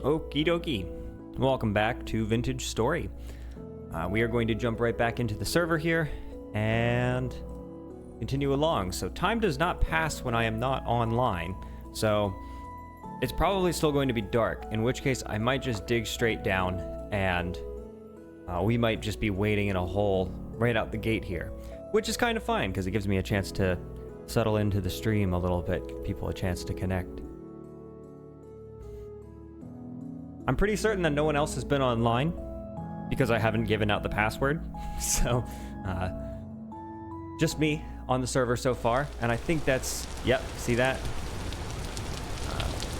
Okie dokie. Welcome back to Vintage Story. We are going to jump right back into the server here and continue along. So time does not pass when I am not online. So it's probably still going to be dark, in which case I might just dig straight down and we might just be waiting in a hole right out the gate here, which is kind of fine because it gives me a chance to settle into the stream a little bit, give people a chance to connect. I'm pretty certain that no one else has been online because I haven't given out the password. So, just me on the server so far. And I think that's, yep, see that?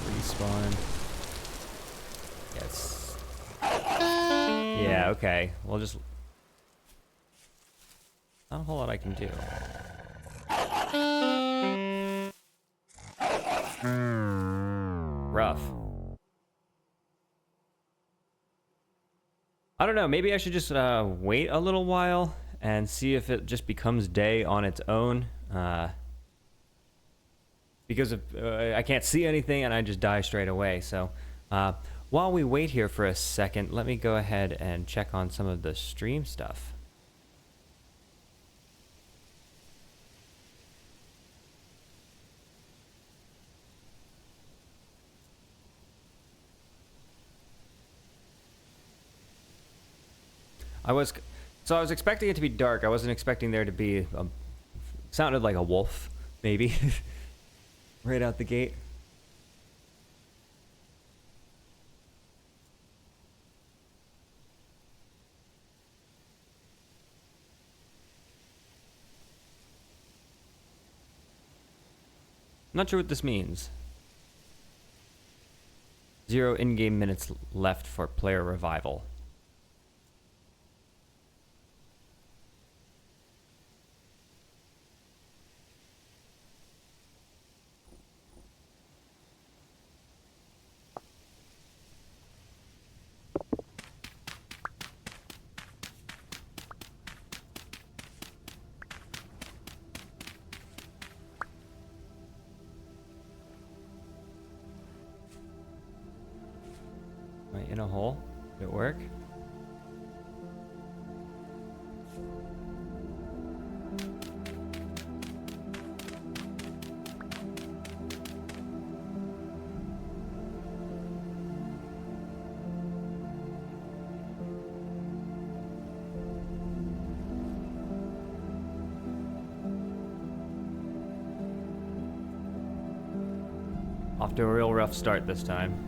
Respawn. Yes. Yeah, okay. We'll just... Not a whole lot I can do. Rough. I don't know, maybe I should just wait a little while and see if it just becomes day on its own. Because if, I can't see anything and I just die straight away. So while we wait here for a second, let me go ahead and check on some of the stream stuff. I was expecting it to be dark. I wasn't expecting there to be sounded like a wolf, maybe, right out the gate. I'm not sure what this means. 0 in-game minutes left for player revival. In a hole? Did it work? Off to a real rough start this time.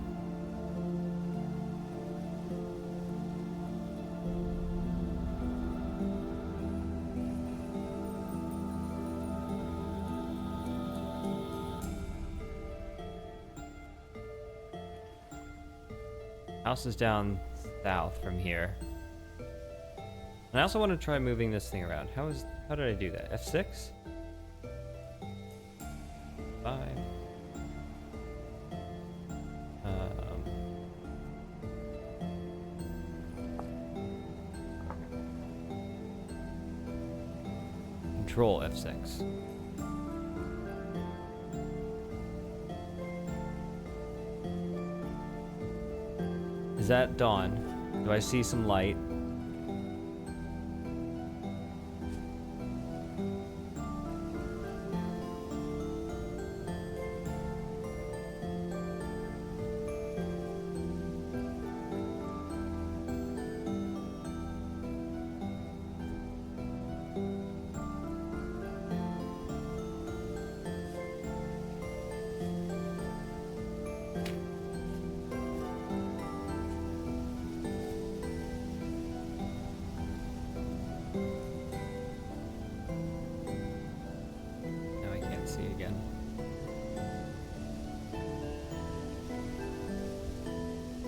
House is down south from here. And I also want to try moving this thing around. How did I do that? F6? 5. Control F6. Is that dawn? Do I see some light?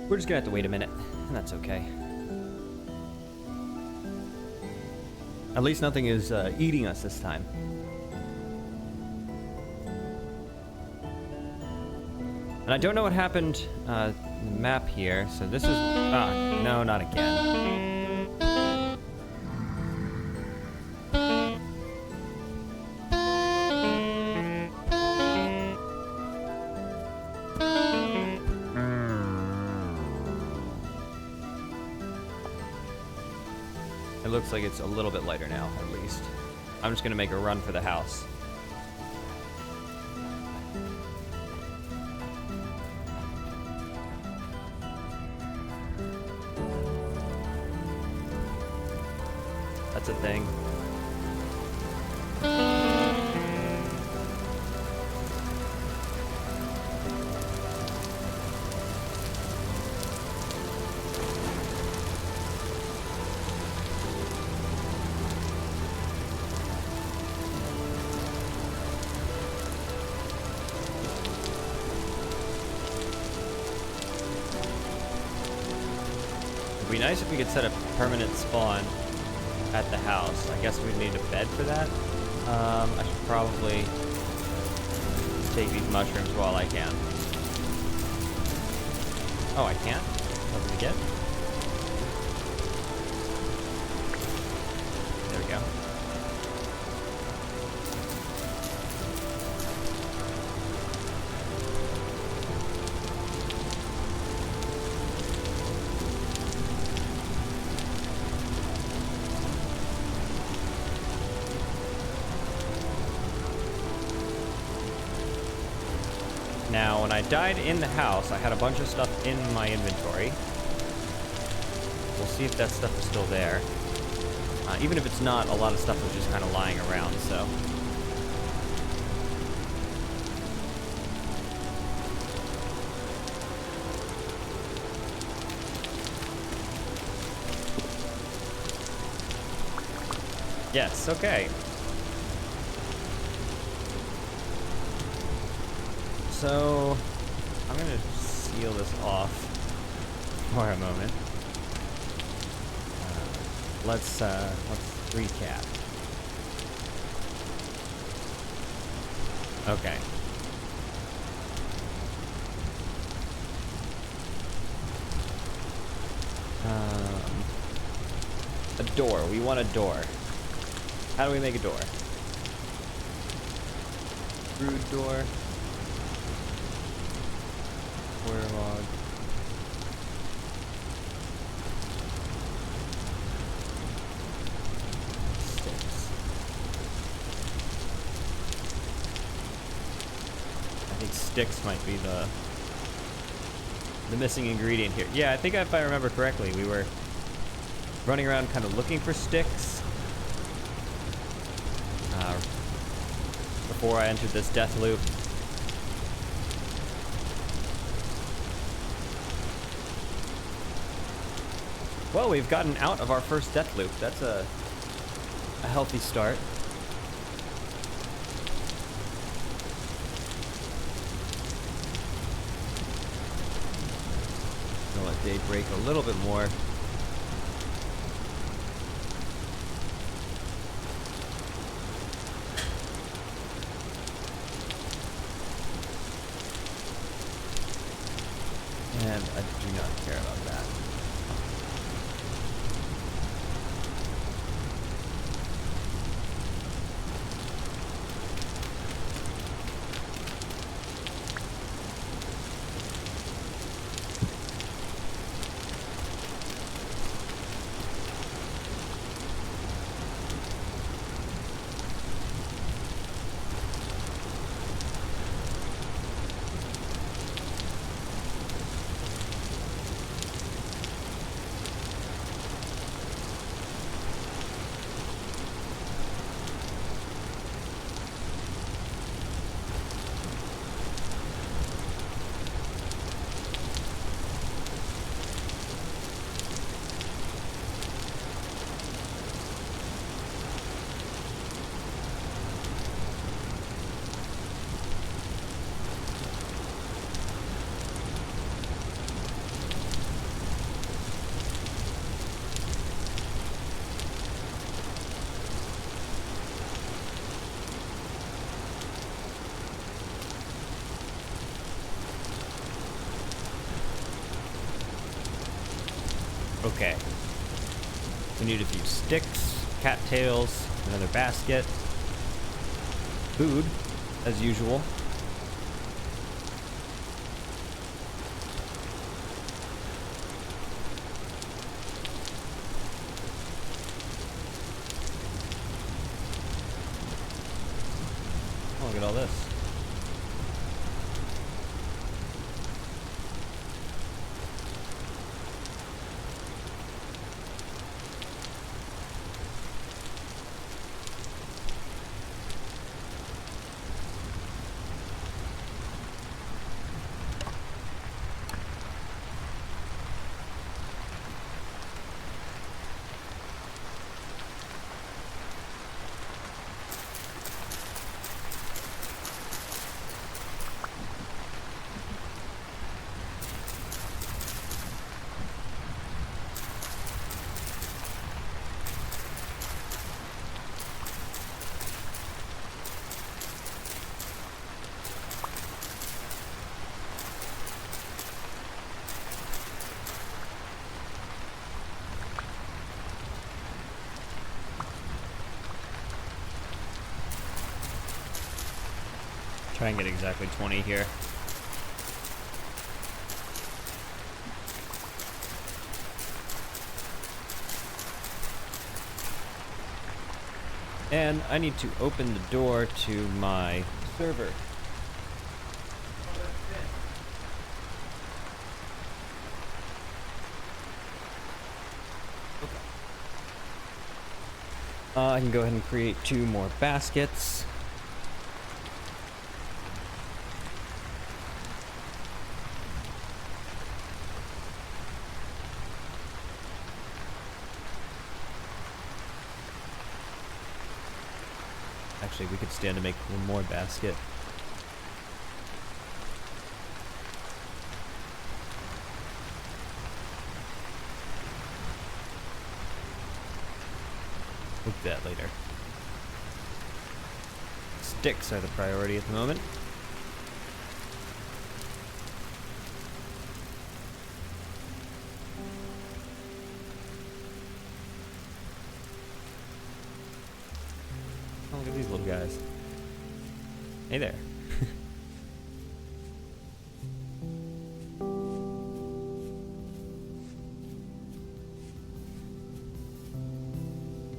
We're just gonna have to wait a minute, and that's okay. At least nothing is eating us this time. And I don't know what happened in the map here, so this is... no, not again. It looks like it's a little bit lighter now, at least. I'm just gonna make a run for the house. That's a thing. It'd be nice if we could set a permanent spawn at the house. I guess we'd need a bed for that. I should probably take these mushrooms while I can. Oh, I can't? What did we get? There we go. Now, when I died in the house, I had a bunch of stuff in my inventory. We'll see if that stuff is still there. Even if it's not, a lot of stuff was just kind of lying around, so. Yes, okay. So, I'm gonna seal this off for a moment. Let's recap. Okay. A door. We want a door. How do we make a door? Brood door. Square log. Sticks. I think sticks might be the missing ingredient here. Yeah, I think if I remember correctly, we were running around kind of looking for sticks before I entered this death loop. Well, we've gotten out of our first death loop. That's a healthy start. Gonna let day break a little bit more. And I do not care about that. Okay. We need a few sticks, cattails, another basket, food, as usual. Look at all this. Try and get exactly 20 here. And I need to open the door to my server. I can go ahead and create 2 more baskets. Actually, we could stand to make 1 more basket. Look at that later. Sticks are the priority at the moment. Oh, look at these little guys. Hey there.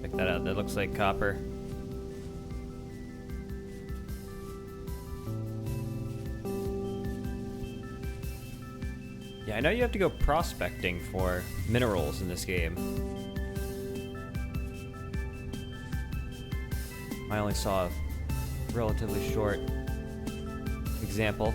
Check that out. That looks like copper. Yeah, I know you have to go prospecting for minerals in this game. I only saw a relatively short example.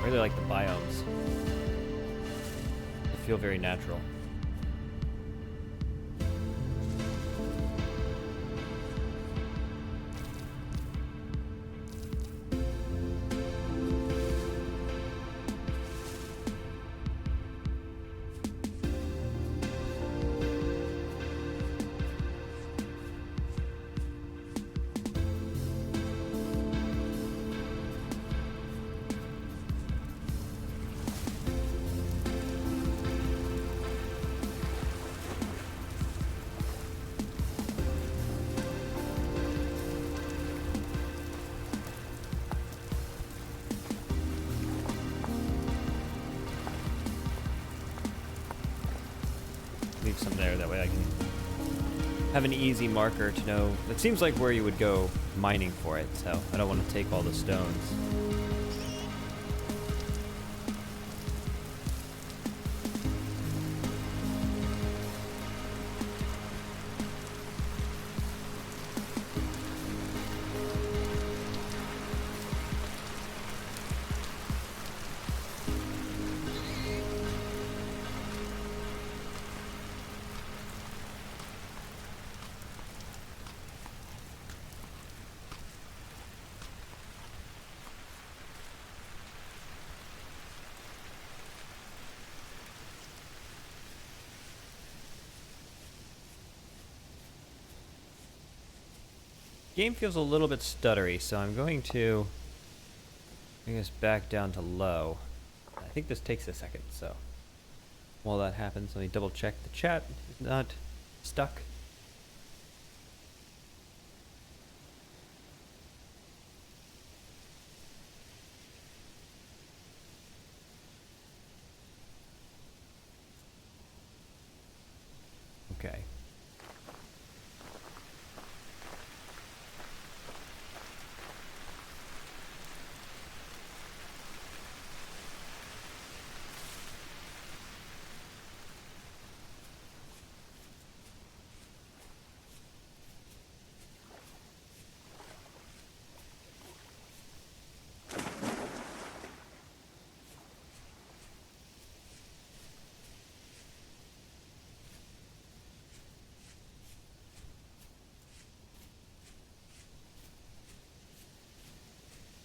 I really like the biomes. They feel very natural. Leave some there, that way I can have an easy marker to know. It seems like where you would go mining for it, so I don't want to take all the stones. game feels a little bit stuttery, so I'm going to bring us back down to low. I think this takes a second, so while that happens, let me double check the chat is not stuck. Okay.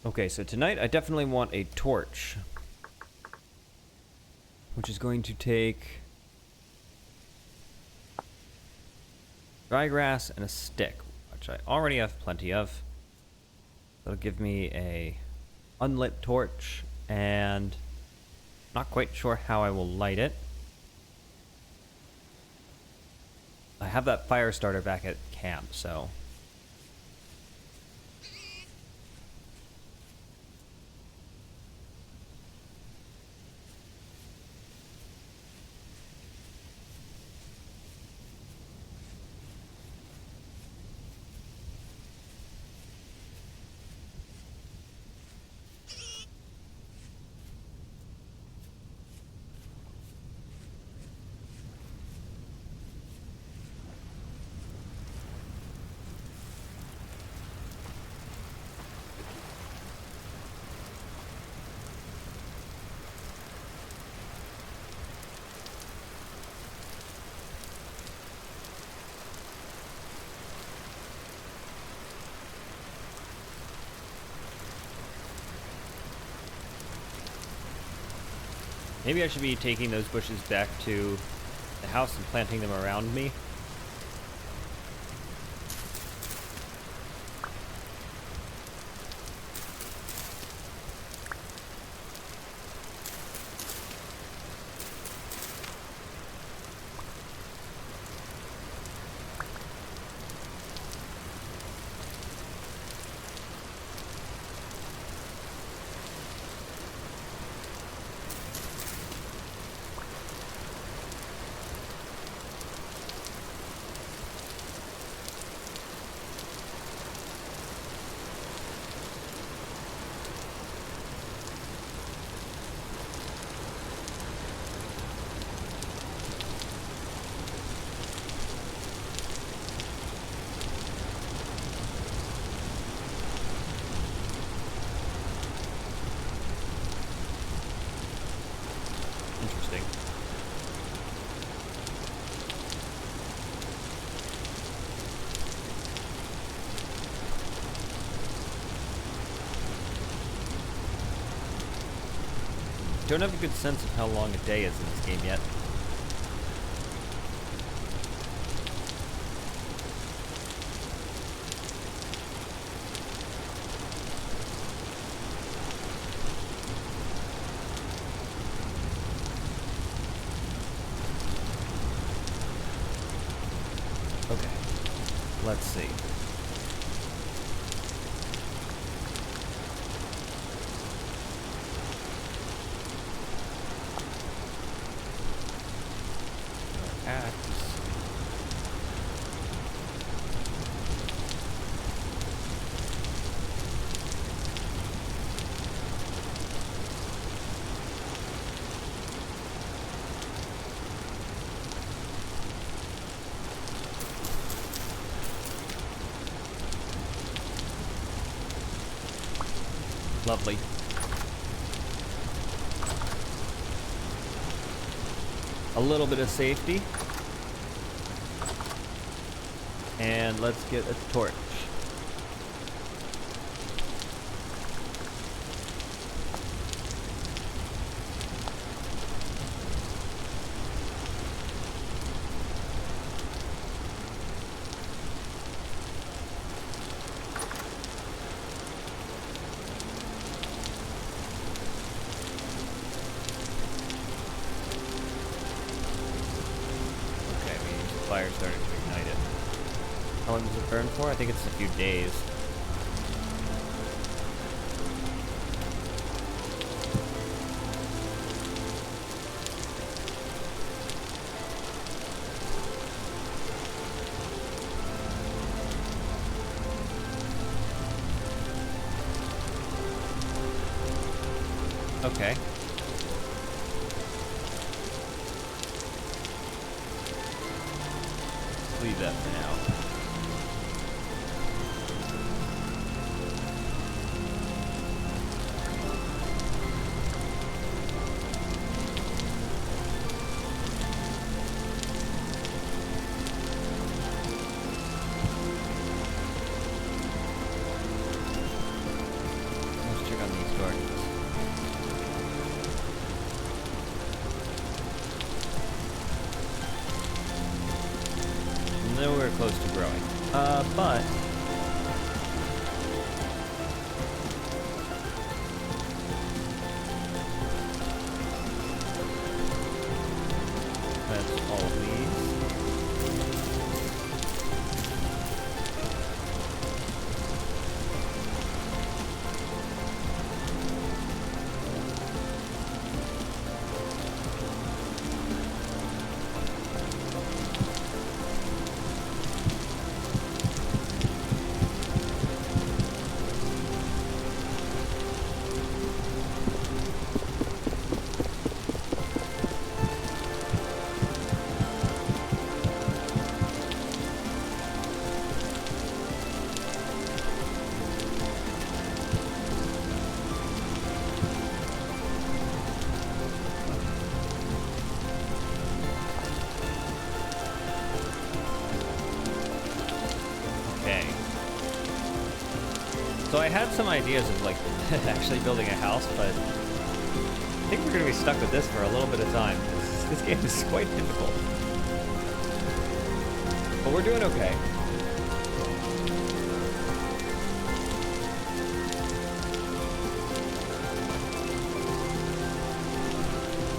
Okay, so tonight I definitely want a torch, which is going to take dry grass and a stick, which I already have plenty of. That'll give me a unlit torch, and not quite sure how I will light it. I have that fire starter back at camp, so maybe I should be taking those bushes back to the house and planting them around me. Interesting. Don't have a good sense of how long a day is in this game yet. Okay, let's see. Axe. Lovely. A little bit of safety. And let's get a torch. fire started to ignite it. How long does it burn for? I think it's a few days. Okay. Leave that for now. Let's check on these gardens. Nowhere close to growing. But that's all of these. So I had some ideas of like actually building a house, but I think we're gonna be stuck with this for a little bit of time. This game is quite difficult. But we're doing okay.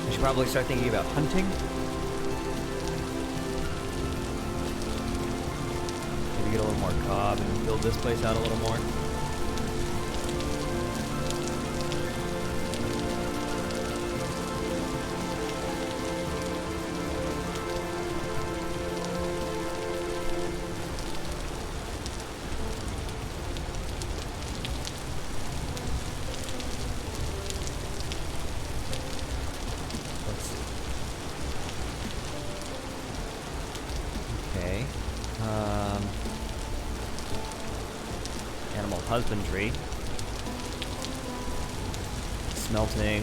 I should probably start thinking about hunting. Maybe get a little more cob and build this place out a little more. Animal husbandry, smelting,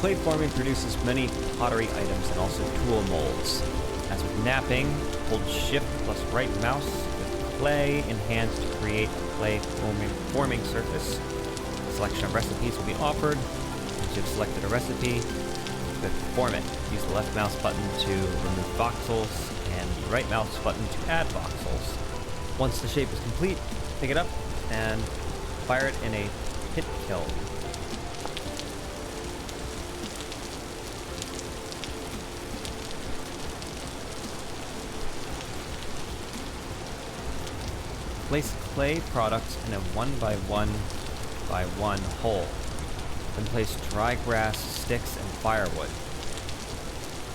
clay forming produces many pottery items and also tool molds. As with napping, hold shift plus right mouse with clay in hand to create a clay forming surface. A selection of recipes will be offered. Once you've selected a recipe, click form it. Use the left mouse button to remove voxels and the right mouse button to add voxels. Once the shape is complete, pick it up and fire it in a pit kiln. Place clay products in a 1x1x1 hole. Then place dry grass, sticks, and firewood.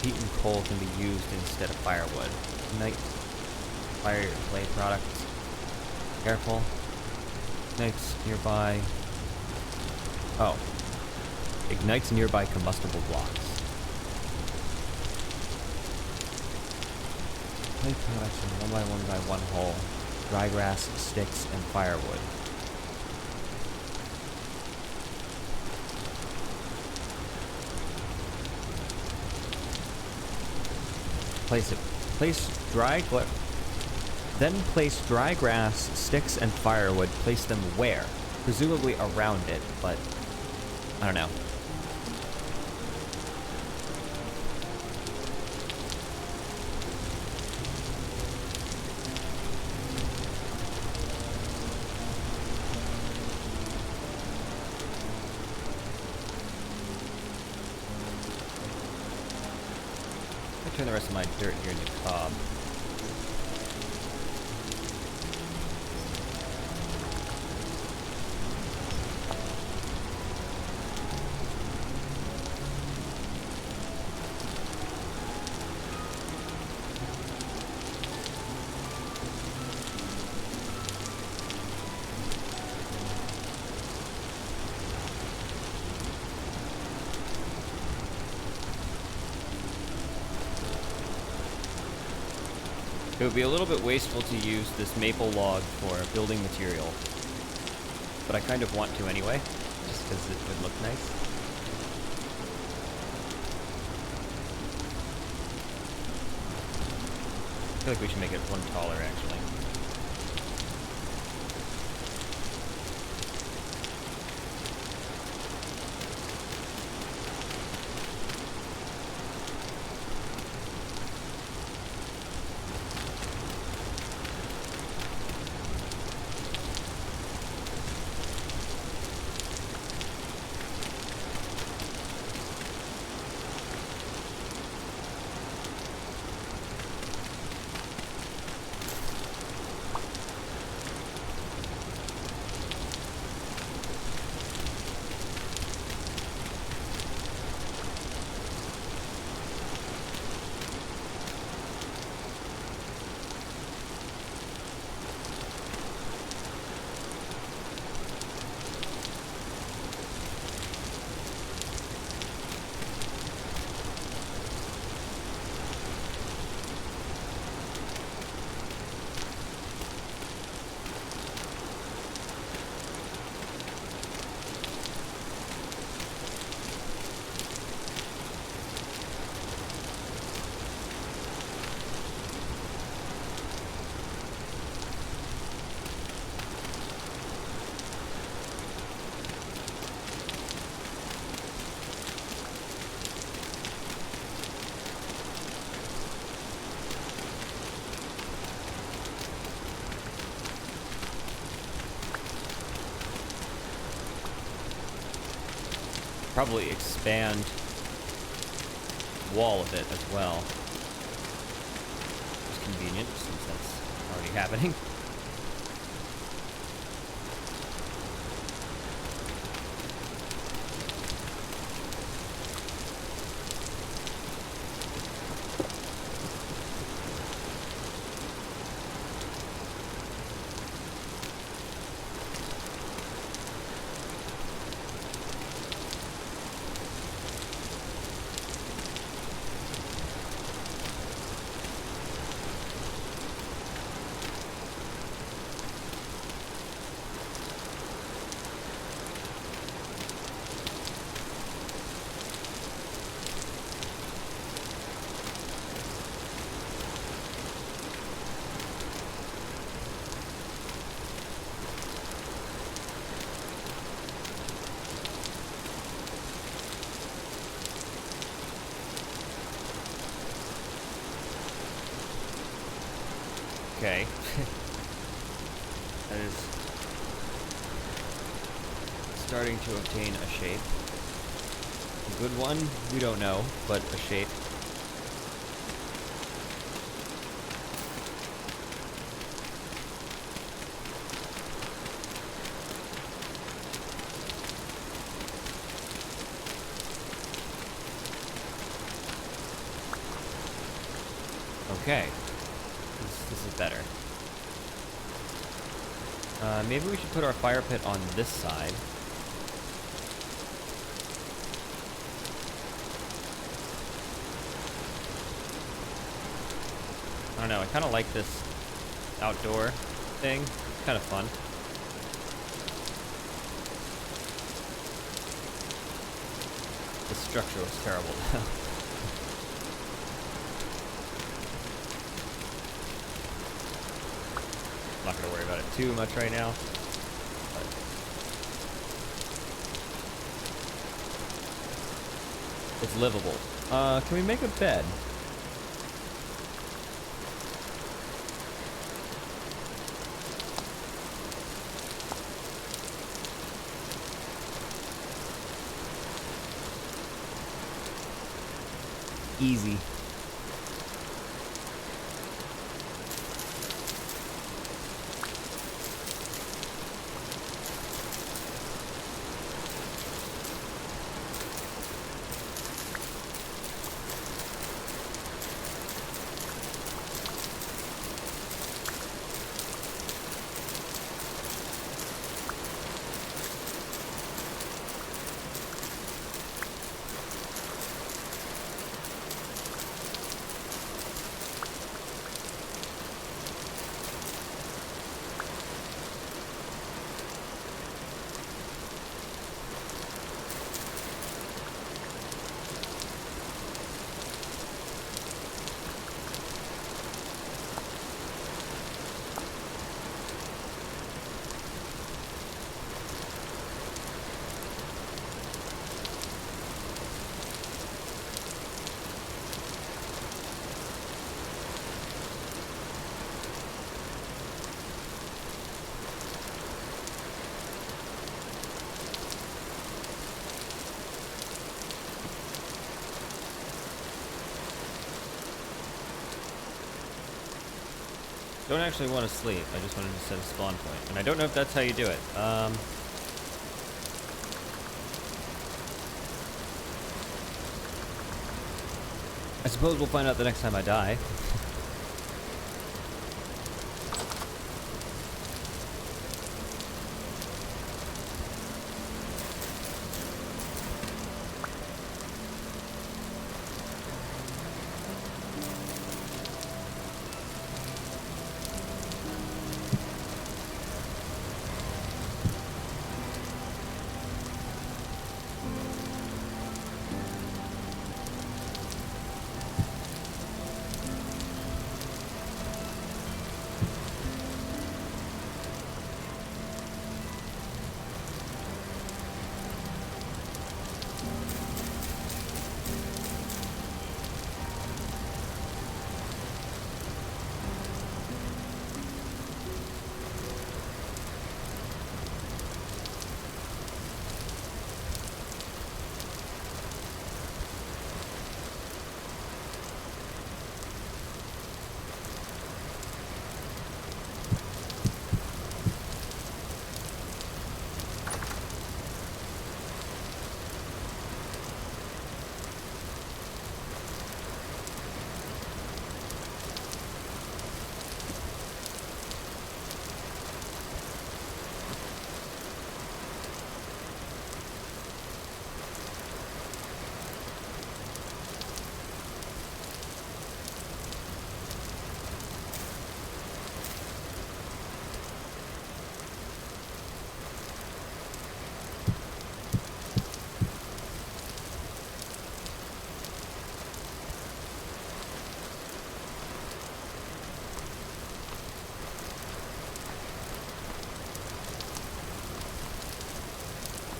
Heat and coal can be used instead of firewood. Ignite fire your clay products. Careful. Ignites nearby. Oh. Ignites nearby combustible blocks. Clay products in a 1x1x1 hole. Dry grass, sticks, and firewood. Then place dry grass, sticks, and firewood. Place them where? Presumably around it, but I don't know. turn the rest of my dirt here into cob. It would be a little bit wasteful to use this maple log for building material, but I kind of want to anyway, just because it would look nice. I feel like we should make it one taller, actually. Probably expand wall of it as well. It's convenient since that's already happening. Okay. That is starting to obtain a shape. A good one? We don't know, but a shape. Okay. This is better. Maybe we should put our fire pit on this side. I don't know, I kind of like this outdoor thing. It's kind of fun. The structure looks terrible now. I'm not gonna worry about it too much right now. But it's livable. Can we make a bed? Easy. Don't actually want to sleep. I just wanted to set a spawn point. And I don't know if that's how you do it. I suppose we'll find out the next time I die.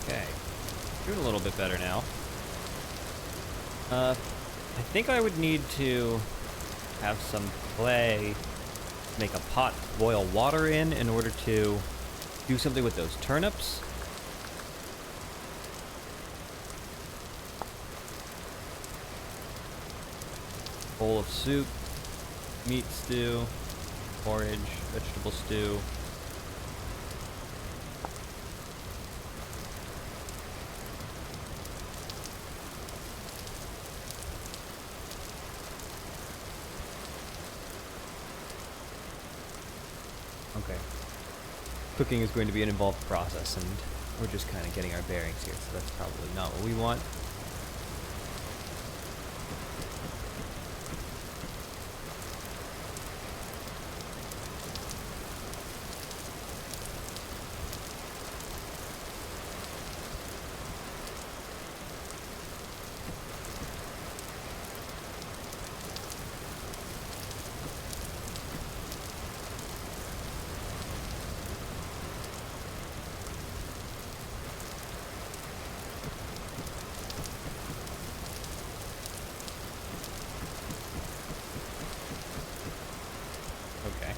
Okay. Doing a little bit better now. I think I would need to have some clay, make a pot to boil water in order to do something with those turnips. Bowl of soup, meat stew, porridge, vegetable stew. Okay. Cooking is going to be an involved process, and we're just kind of getting our bearings here, so that's probably not what we want. Okay.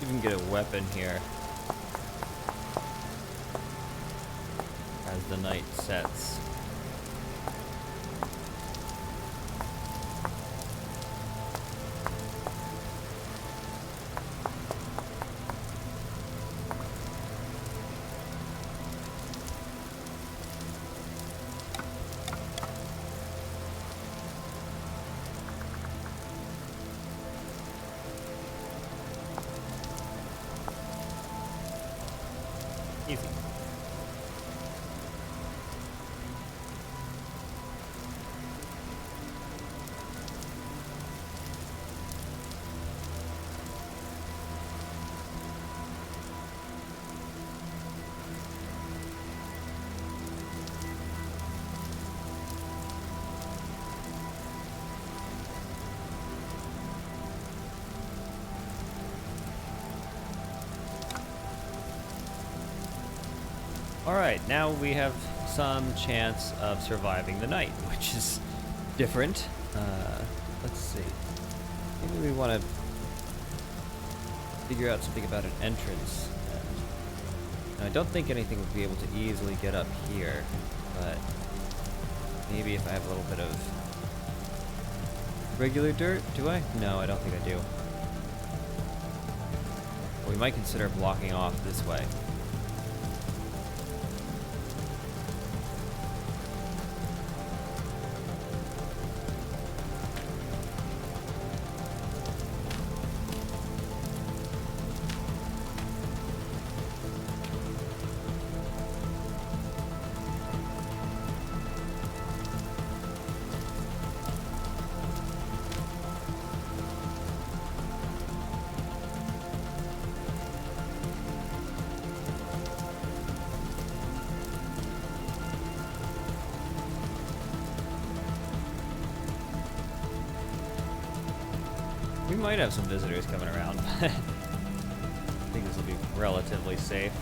Even get a weapon here as the night sets. Easy. Alright, now we have some chance of surviving the night, which is different. Let's see. Maybe we want to figure out something about an entrance. And I don't think anything would be able to easily get up here, but maybe if I have a little bit of regular dirt, do I? No, I don't think I do. Well, we might consider blocking off this way. We might have some visitors coming around, but I think this will be relatively safe.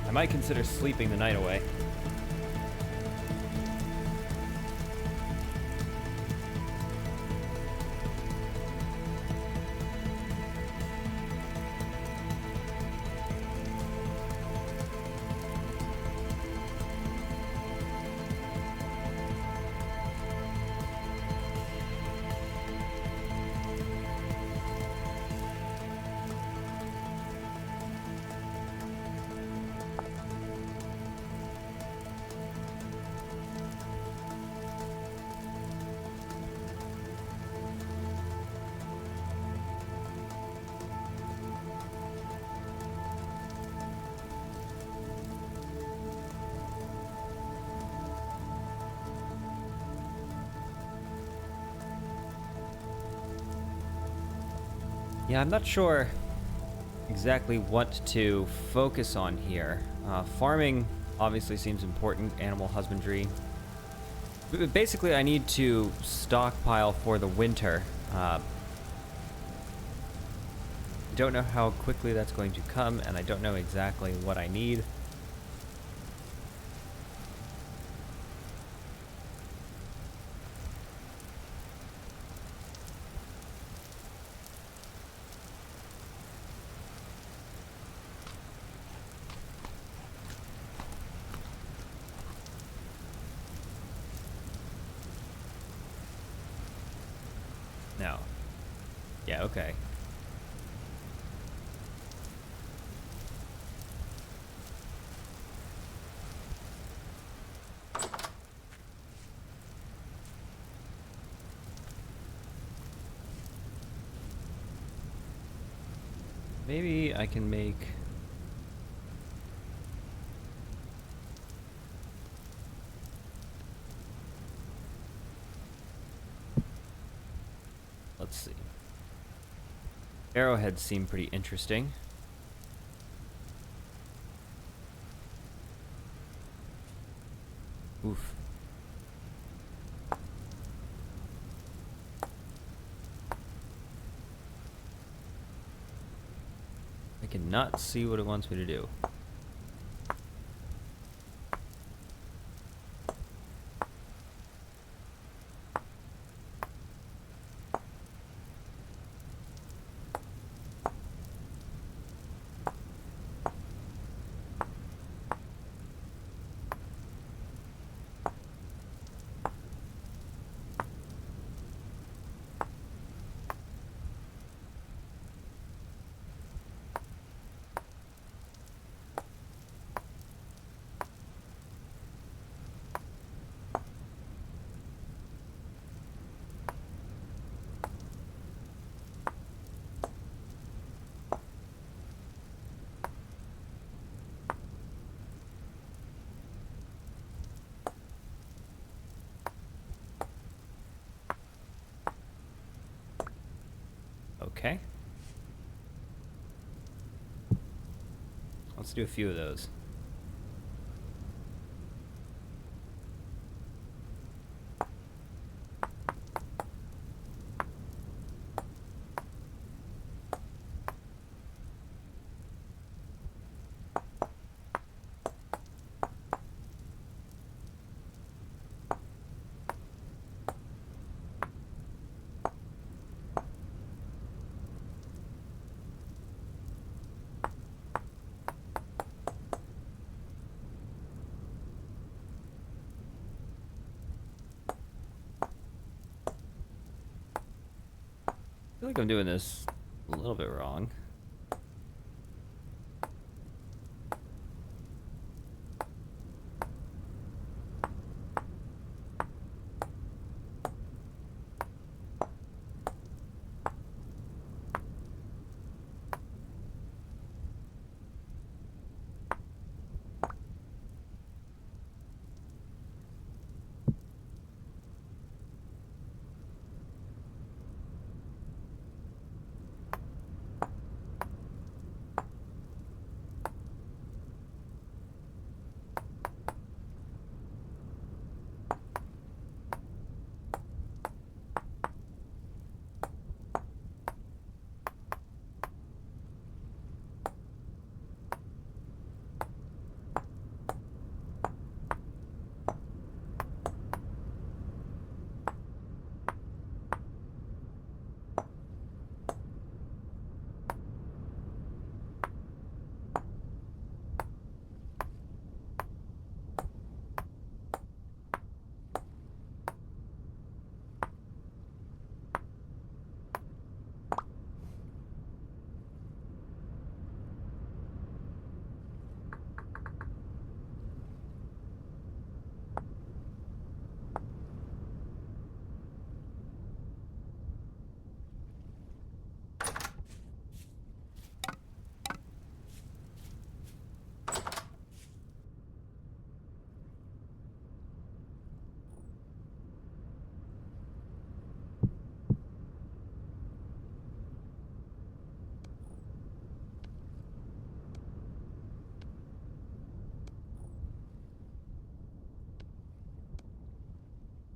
I might consider sleeping the night away. Yeah, I'm not sure exactly what to focus on here. Farming obviously seems important, animal husbandry. But basically, I need to stockpile for the winter. I don't know how quickly that's going to come, and I don't know exactly what I need. No. Yeah, okay. Maybe I can make... Let's see. Arrowheads seem pretty interesting. Oof. I cannot see what it wants me to do. Okay. Let's do a few of those. I feel like I'm doing this a little bit wrong.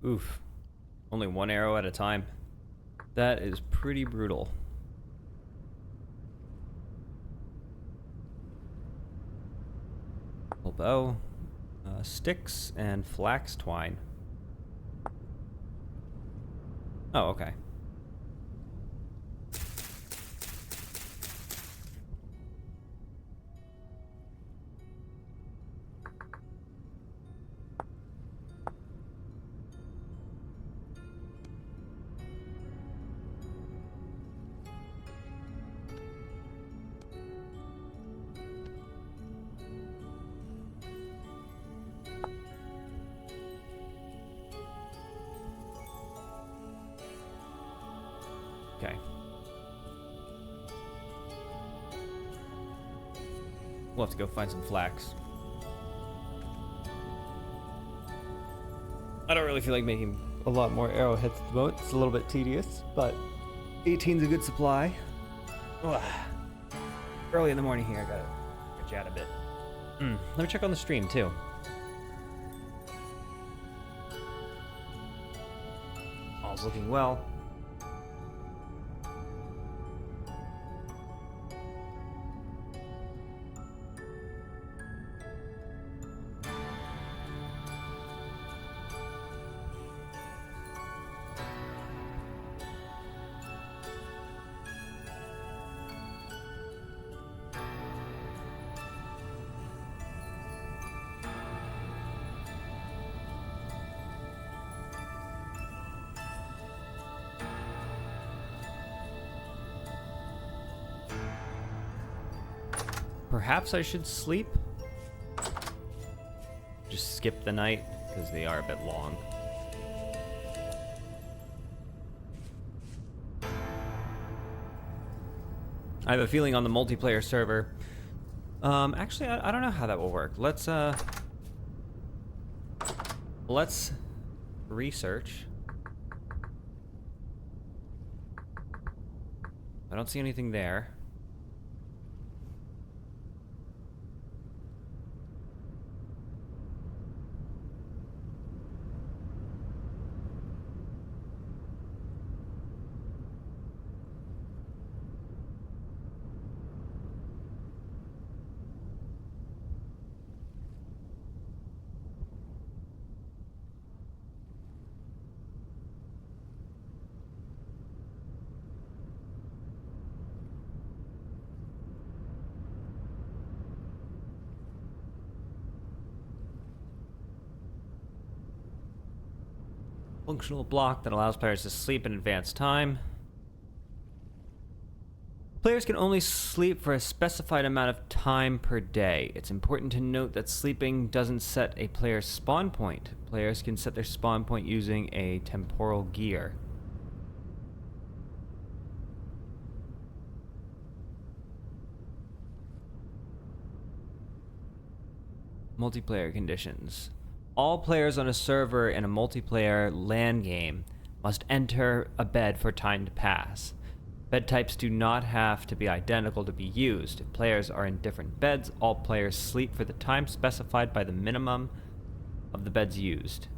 Oof. Only one arrow at a time. That is pretty brutal. Bow, sticks, and flax twine. Oh, okay. Okay. We'll have to go find some flax. I don't really feel like making a lot more arrowheads at the moment. It's a little bit tedious, but 18's a good supply. Ugh. Early in the morning here, I gotta chat a bit. Let me check on the stream too. All's looking well. Perhaps I should sleep? Just skip the night, because they are a bit long. I have a feeling on the multiplayer server. Actually, I don't know how that will work. Let's research. I don't see anything there. Functional block that allows players to sleep in advanced time. Players can only sleep for a specified amount of time per day. It's important to note that sleeping doesn't set a player's spawn point. Players can set their spawn point using a temporal gear. Multiplayer conditions. All players on a server in a multiplayer LAN game must enter a bed for time to pass. Bed types do not have to be identical to be used. If players are in different beds, all players sleep for the time specified by the minimum of the beds used.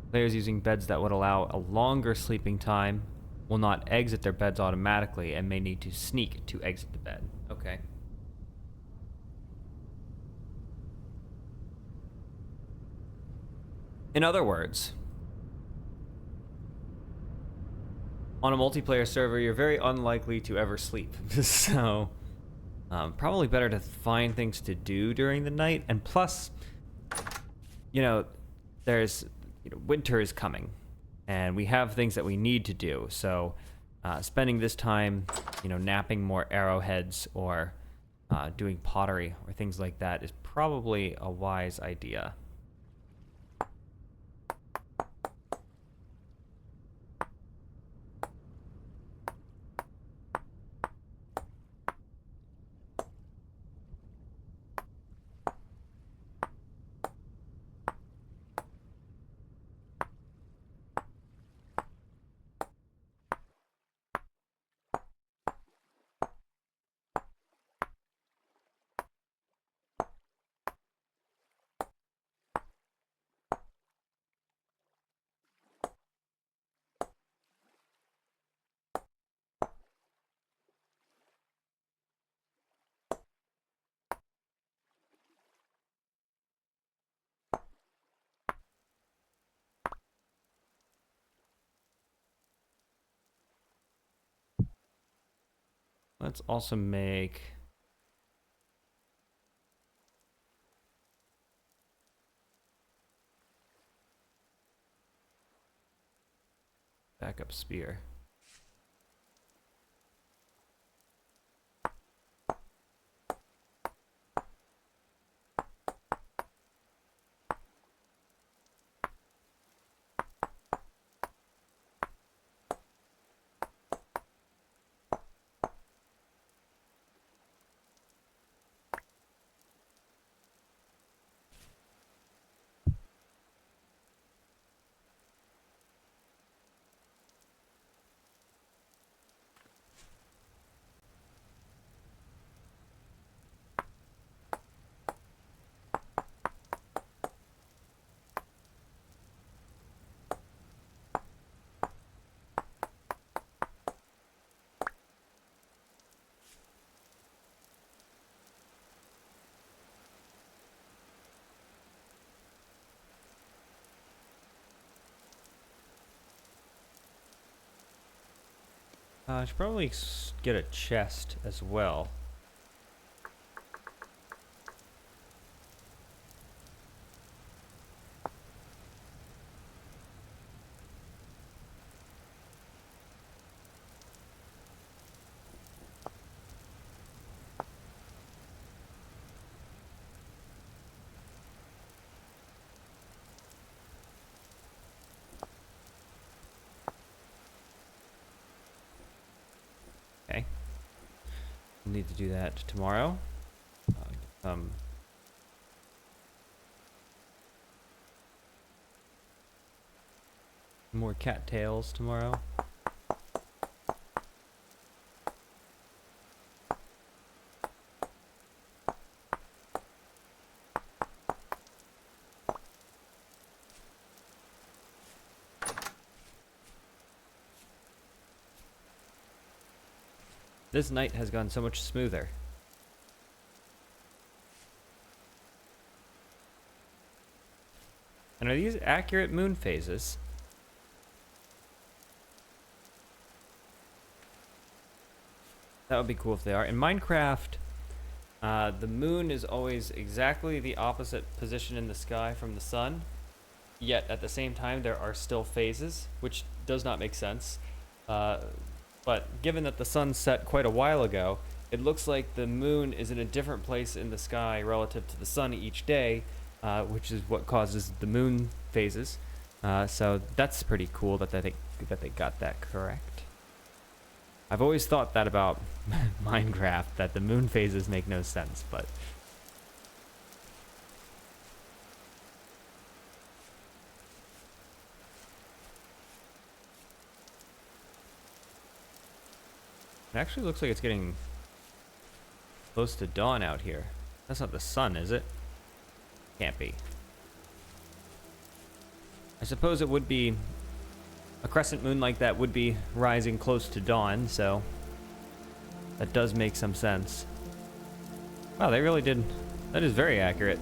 Players using beds that would allow a longer sleeping time will not exit their beds automatically and may need to sneak to exit the bed. Okay. In other words, on a multiplayer server, you're very unlikely to ever sleep. So, probably better to find things to do during the night. And plus, there's, winter is coming, and we have things that we need to do. So, spending this time, napping more arrowheads or doing pottery or things like that is probably a wise idea. Let's also make backup spear. I should probably get a chest as well. Okay. Need to do that tomorrow. More cattails tomorrow. This night has gone so much smoother. And are these accurate moon phases? That would be cool if they are. In Minecraft, the moon is always exactly the opposite position in the sky from the sun. Yet at the same time, there are still phases, which does not make sense. But given that the sun set quite a while ago, it looks like the moon is in a different place in the sky relative to the sun each day, which is what causes the moon phases. So that's pretty cool that they got that correct. I've always thought that about Minecraft, that the moon phases make no sense, but it actually looks like it's getting close to dawn out here. That's not the sun, is it? Can't be. I suppose it would be a crescent moon like that would be rising close to dawn, so that does make some sense. Wow, they really did. That is very accurate.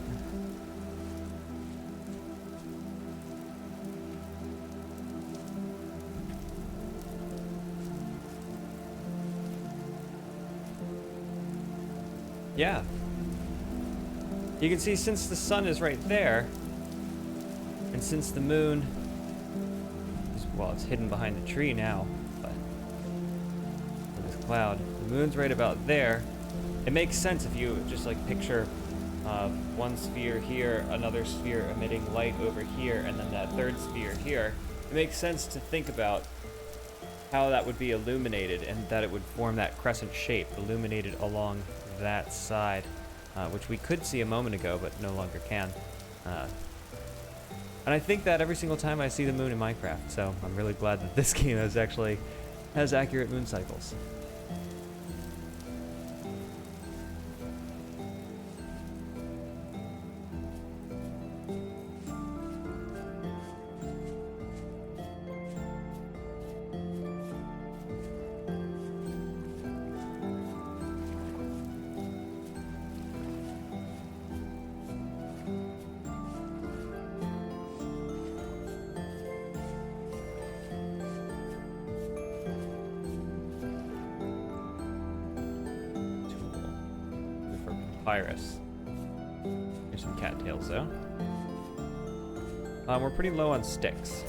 Yeah. You can see since the sun is right there, and since the moon is, well, it's hidden behind the tree now, but this cloud, the moon's right about there. It makes sense if you just like picture one sphere here, another sphere emitting light over here, and then that third sphere here. It makes sense to think about how that would be illuminated and that it would form that crescent shape illuminated along that side, which we could see a moment ago but no longer can. And I think that every single time I see the moon in Minecraft, so I'm really glad that this game has accurate moon cycles. Papyrus. Here's some cattails, though. We're pretty low on sticks.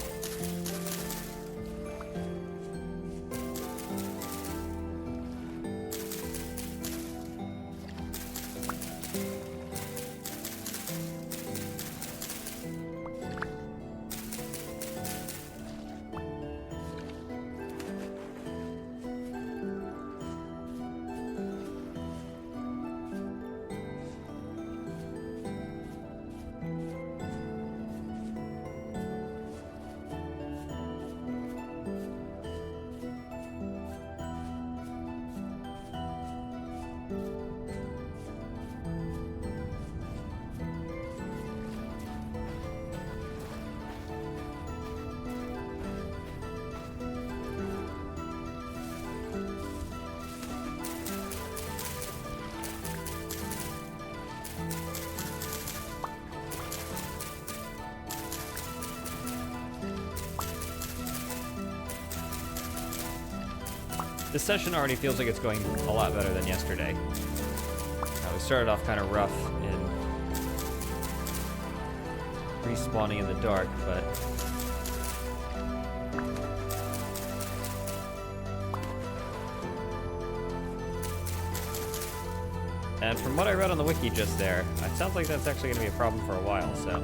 This session already feels like it's going a lot better than yesterday. We started off kind of rough in respawning in the dark, but and from what I read on the wiki just there, it sounds like that's actually going to be a problem for a while, so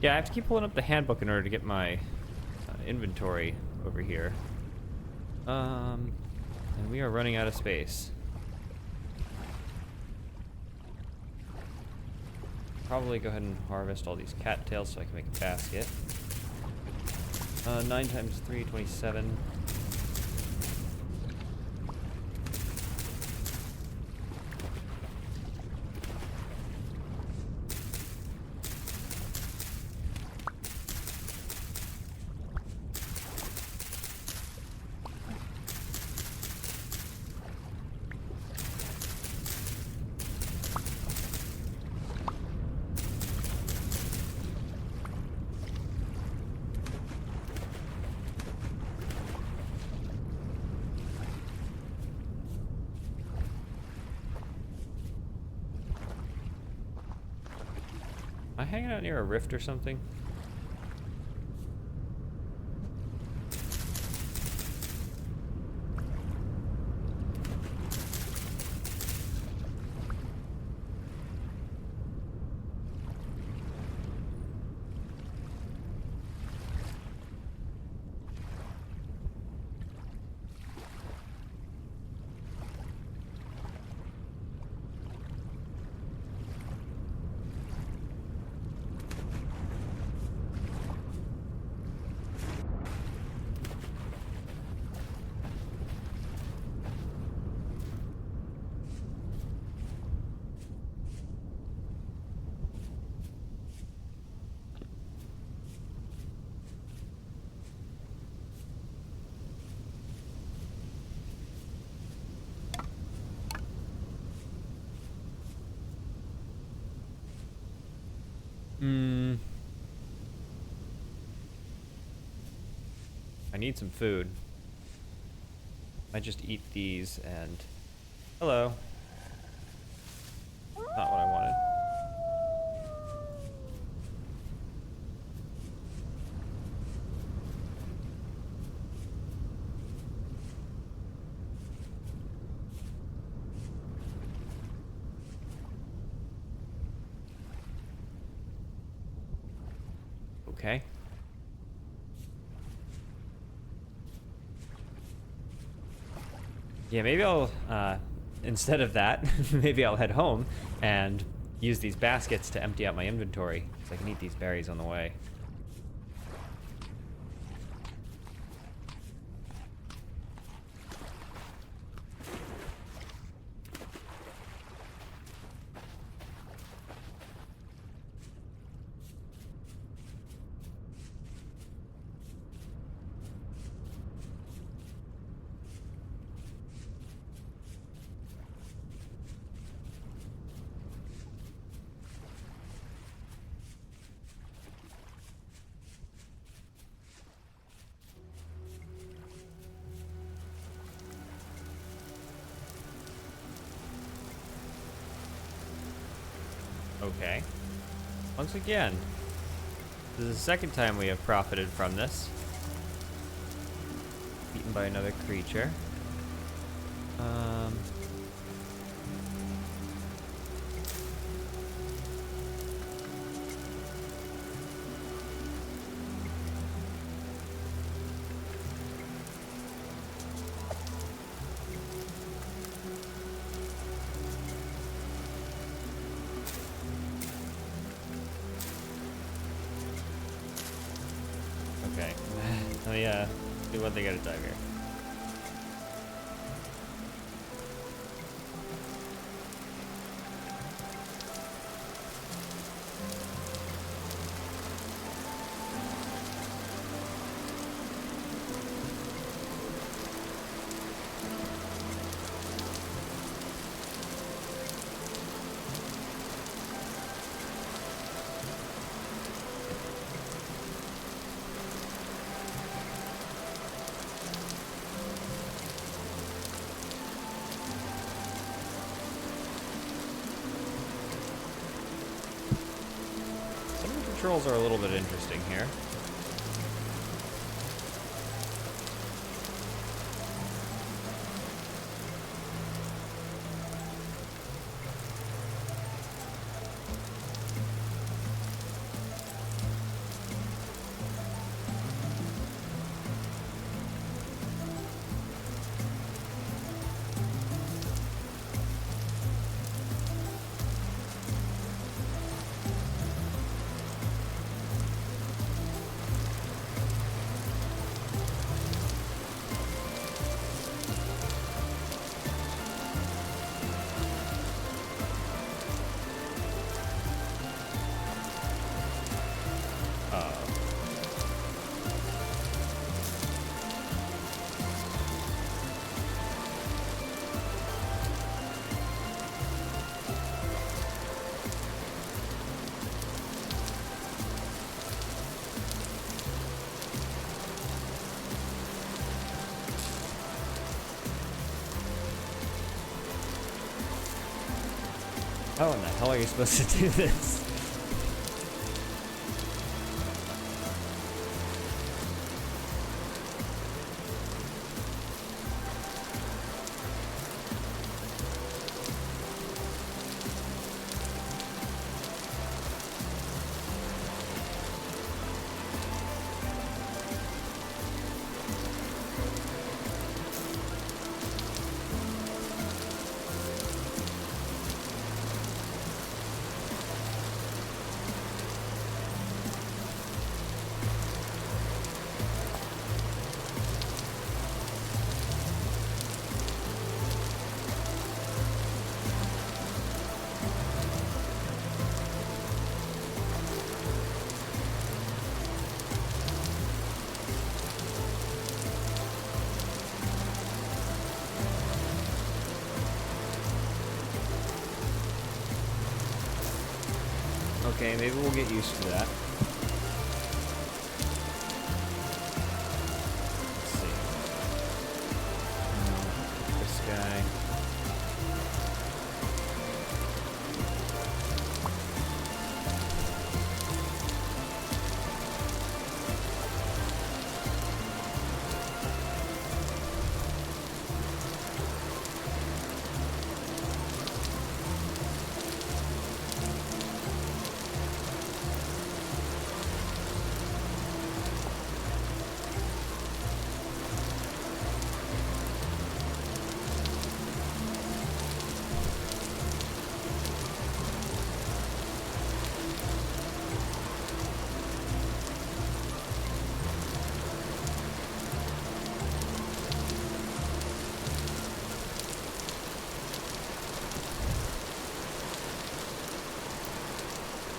Yeah, I have to keep pulling up the handbook in order to get my inventory over here. And we are running out of space. Probably go ahead and harvest all these cattails so I can make a basket. 9 times 3, 27. Am I hanging out near a rift or something? I need some food. I just eat these and... Hello. Not what I wanted. Okay. Yeah, maybe I'll, instead of that, maybe I'll head home and use these baskets to empty out my inventory, so I can eat these berries on the way. Okay. Once again, this is the second time we have profited from this. Eaten by another creature. Okay. Let me do one thing at a time here. Controls are a little bit interesting here. How in the hell are you supposed to do this? Okay, maybe we'll get used to that. Let's see. This guy.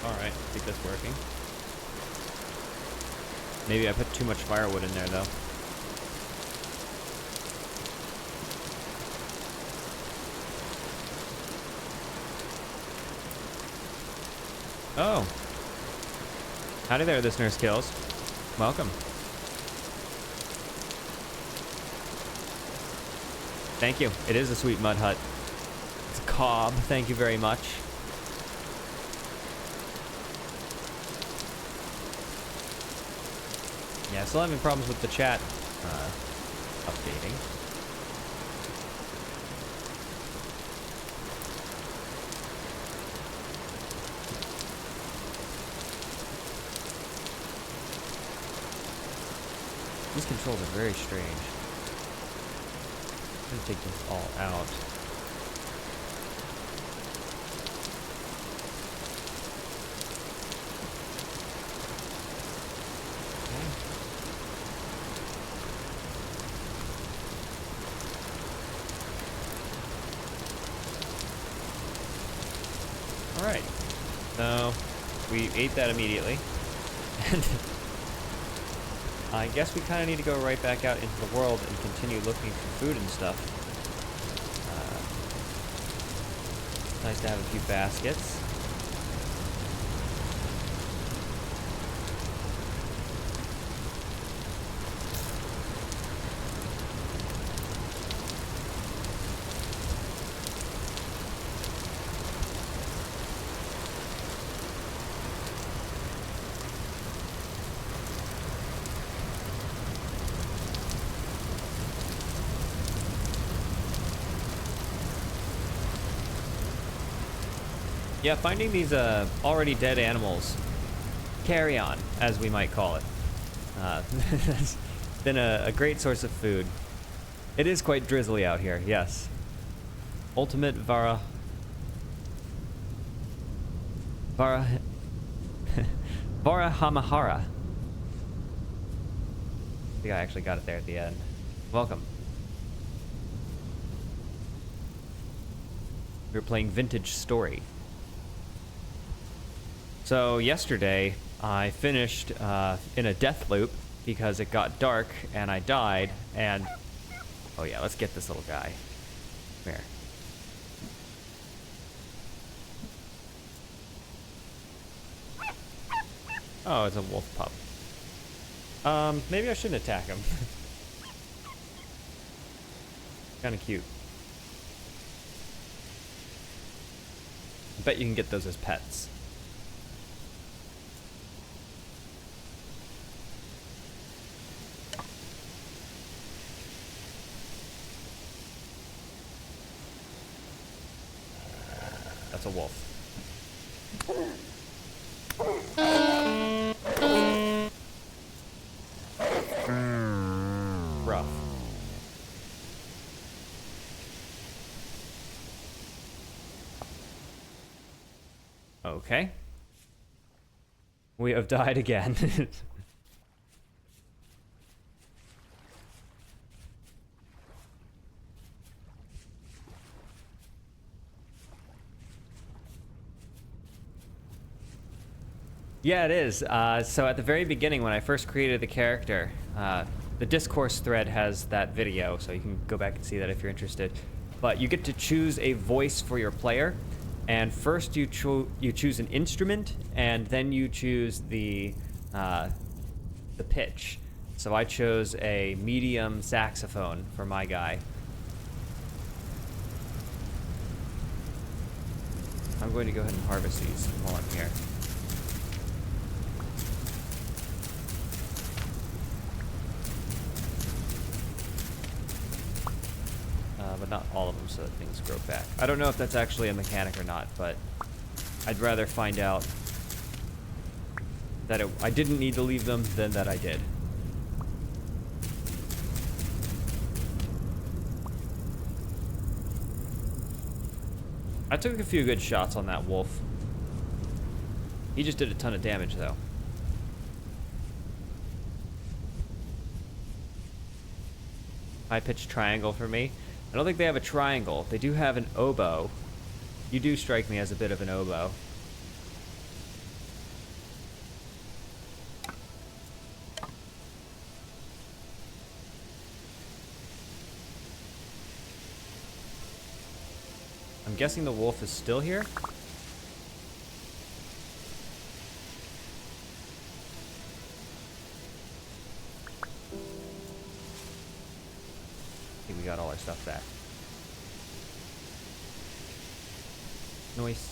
Alright, I think that's working. Maybe I put too much firewood in there, though. Oh. Howdy there, listeners kills. Welcome. Thank you. It is a sweet mud hut. It's a cob. Thank you very much. Yeah, still having problems with the chat updating. These controls are very strange. I'm gonna take this all out. Alright, so we ate that immediately, and I guess we kind of need to go right back out into the world and continue looking for food and stuff. Nice to have a few baskets. Yeah, finding these already dead animals, carry on, as we might call it, has been a great source of food. It is quite drizzly out here, yes. Ultimate Varahamahara. I think I actually got it there at the end. Welcome. We're playing Vintage Story. So yesterday, I finished in a death loop because it got dark and I died. And oh yeah, let's get this little guy. Come here. Oh, it's a wolf pup. Maybe I shouldn't attack him. Kind of cute. I bet you can get those as pets. That's a wolf. Rough. Okay. We have died again. Yeah, it is. So at the very beginning, when I first created the character, the discourse thread has that video, so you can go back and see that if you're interested. But you get to choose a voice for your player, and first you choose an instrument, and then you choose the pitch. So I chose a medium saxophone for my guy. I'm going to go ahead and harvest these while I'm here. But not all of them, so that things grow back. I don't know if that's actually a mechanic or not, but I'd rather find out that I didn't need to leave them than that I did. I took a few good shots on that wolf. He just did a ton of damage, though. High-pitched triangle for me. I don't think they have a triangle. They do have an oboe. You do strike me as a bit of an oboe. I'm guessing the wolf is still here. I think we got all our stuff back. Noise.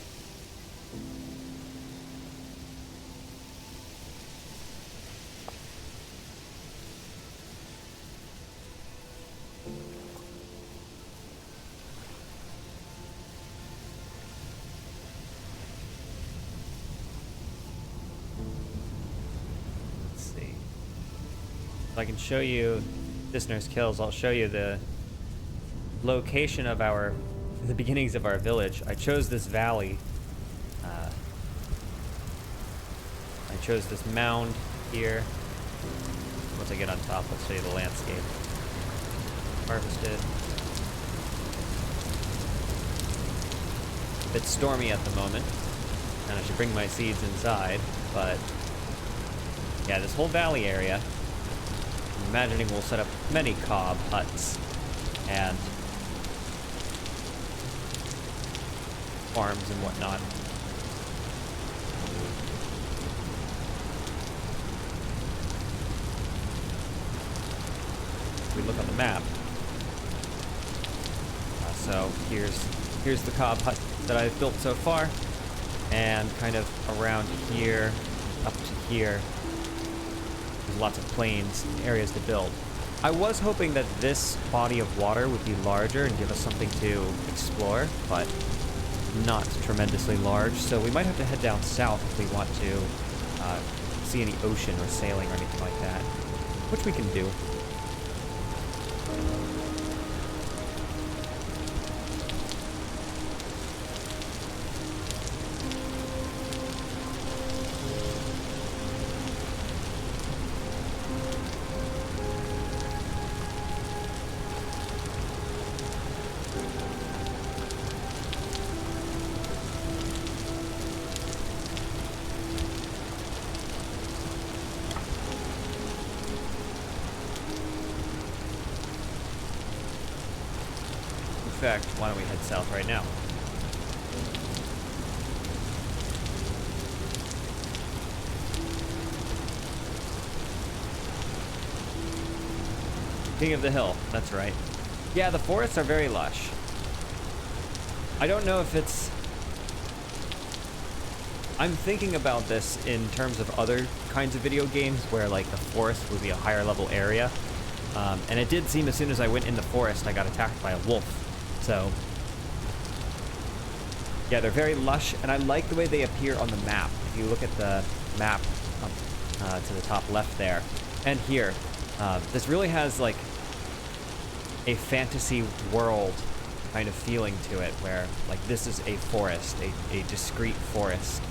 Let's see. If I can show you listeners' kills, I'll show you the location of the beginnings of our village. I chose this valley. I chose this mound here. Once I get on top, let's show you the landscape. Harvested. A bit stormy at the moment, and I should bring my seeds inside, but yeah, this whole valley area, I'm imagining we'll set up many cob huts and farms and whatnot. If we look on the map, so here's the cob hut that I've built so far, and kind of around here up to here there's lots of plains and areas to build. I was hoping that this body of water would be larger and give us something to explore, but not tremendously large, so we might have to head down south if we want to see any ocean or sailing or anything like that, which we can do. fact, why don't we head south right now? King of the Hill, that's right. Yeah, the forests are very lush. I don't know if it's... I'm thinking about this in terms of other kinds of video games where, like, the forest would be a higher level area. And it did seem as soon as I went in the forest, I got attacked by a wolf. So, yeah, they're very lush, and I like the way they appear on the map. If you look at the map up, to the top left there, and here, this really has, like, a fantasy world kind of feeling to it, where, like, this is a forest, a discrete forest,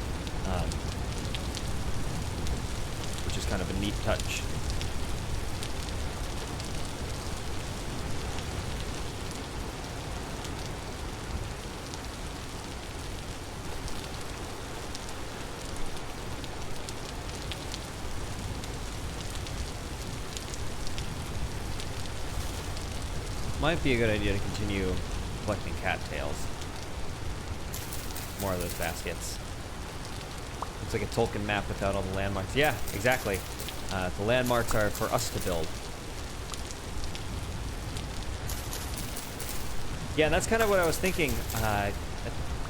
which is kind of a neat touch. Might be a good idea to continue collecting cattails. More of those baskets. Looks like a Tolkien map without all the landmarks. Yeah, exactly. The landmarks are for us to build. Yeah, that's kind of what I was thinking. At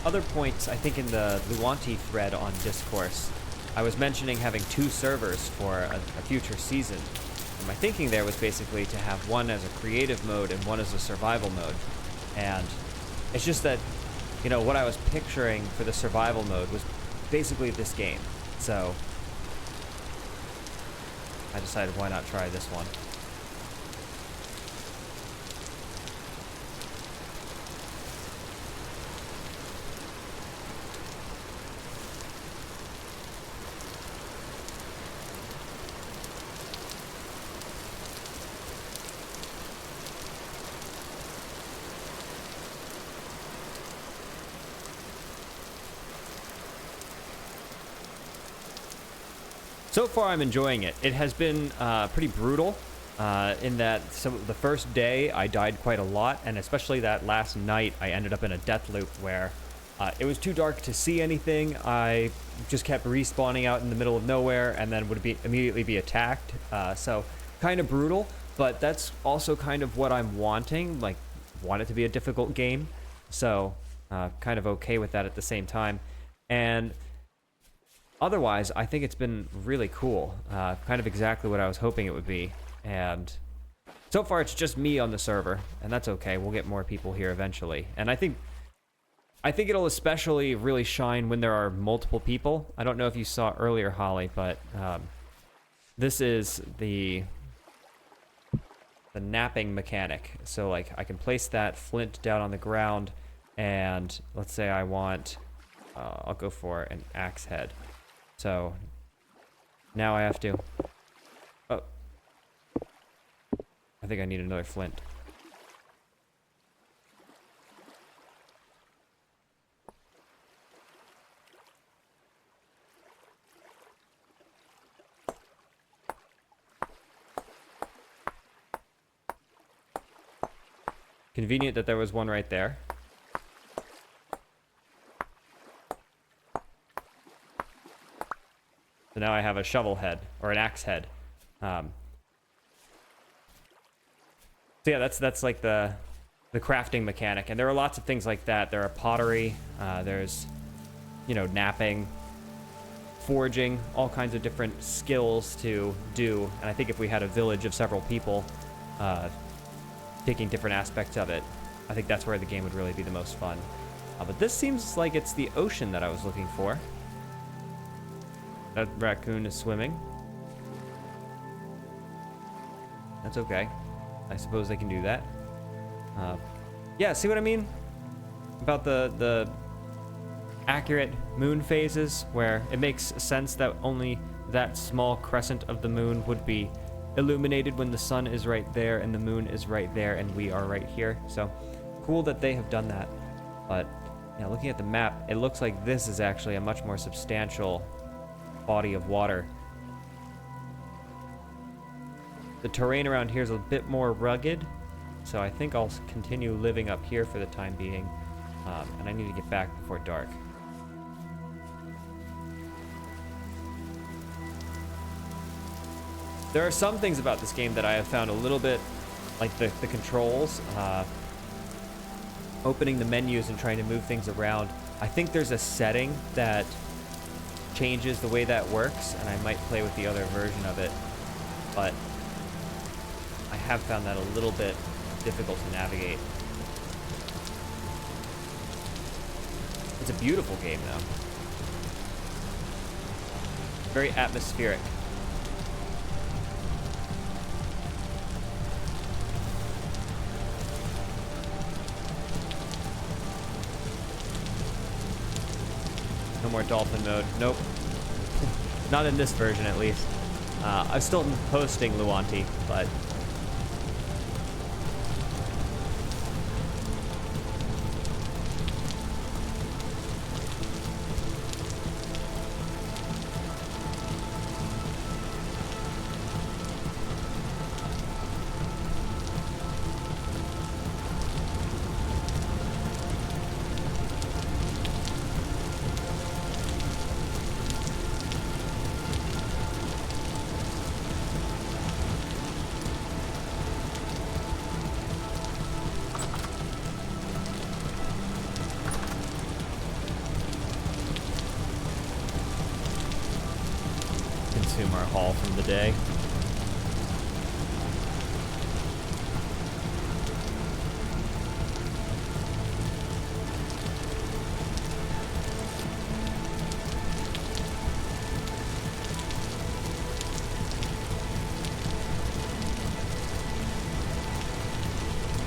other points, I think in the Luanti thread on Discourse, I was mentioning having 2 servers for a future season. And my thinking there was basically to have one as a creative mode and one as a survival mode. And it's just that, you know, what I was picturing for the survival mode was basically this game. So I decided why not try this one. So far, I'm enjoying it. It has been pretty brutal in that the first day I died quite a lot, and especially that last night I ended up in a death loop where it was too dark to see anything. I just kept respawning out in the middle of nowhere and then would immediately be attacked. So kind of brutal, but that's also kind of what I'm wanting. Like, want it to be a difficult game. So kind of okay with that at the same time. And otherwise, I think it's been really cool. Kind of exactly what I was hoping it would be. And so far, it's just me on the server, and that's okay. We'll get more people here eventually. And I think it'll especially really shine when there are multiple people. I don't know if you saw earlier, Holly, but this is the napping mechanic. So, like, I can place that flint down on the ground, and let's say I want... I'll go for an axe head. So now I have to... Oh. I think I need another flint. Convenient that there was one right there. So now I have a shovel head, or an axe head. So yeah, that's like the crafting mechanic. And there are lots of things like that. There are pottery, there's, you know, napping, forging, all kinds of different skills to do. And I think if we had a village of several people taking different aspects of it, I think that's where the game would really be the most fun. But this seems like it's the ocean that I was looking for. That raccoon is swimming. That's okay. I suppose they can do that. Yeah, see what I mean? About the accurate moon phases, where it makes sense that only that small crescent of the moon would be illuminated when the sun is right there and the moon is right there and we are right here. So cool that they have done that. But yeah, looking at the map, it looks like this is actually a much more substantial body of water. The terrain around here is a bit more rugged, So I think I'll continue living up here for the time being. And I need to get back before dark. There are some things about this game that I have found a little bit, like the controls, opening the menus and trying to move things around. I think there's a setting that changes the way that works, and I might play with the other version of it, but I have found that a little bit difficult to navigate. It's a beautiful game, though. Very atmospheric. No more dolphin mode. Nope. Not in this version, at least. I'm still hosting Luanti, but... consume our haul from the day.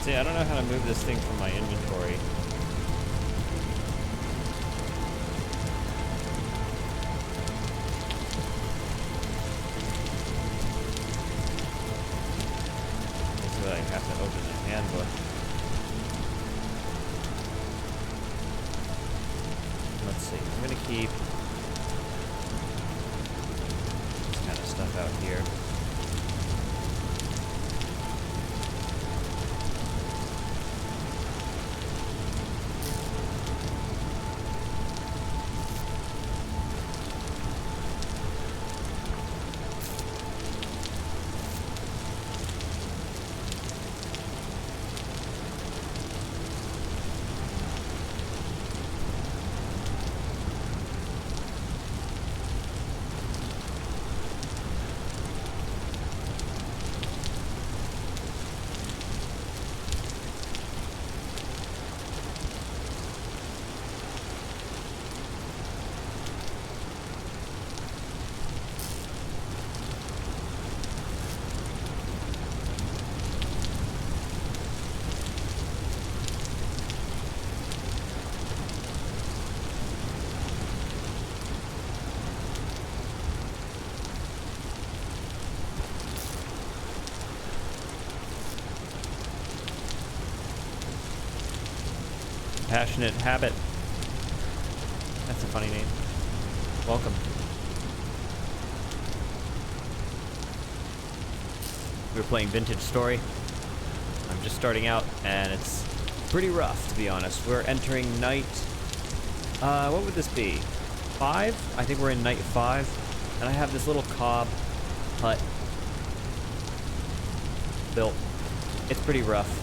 See, I don't know how to move this thing from my inventory. I have to open the handbook. Let's see. I'm going to keep this kind of stuff out here. Passionate Habit. That's a funny name. Welcome. We're playing Vintage Story. I'm just starting out, and it's pretty rough, to be honest. We're entering night... what would this be? 5? I think we're in night 5. And I have this little cob hut built. It's pretty rough.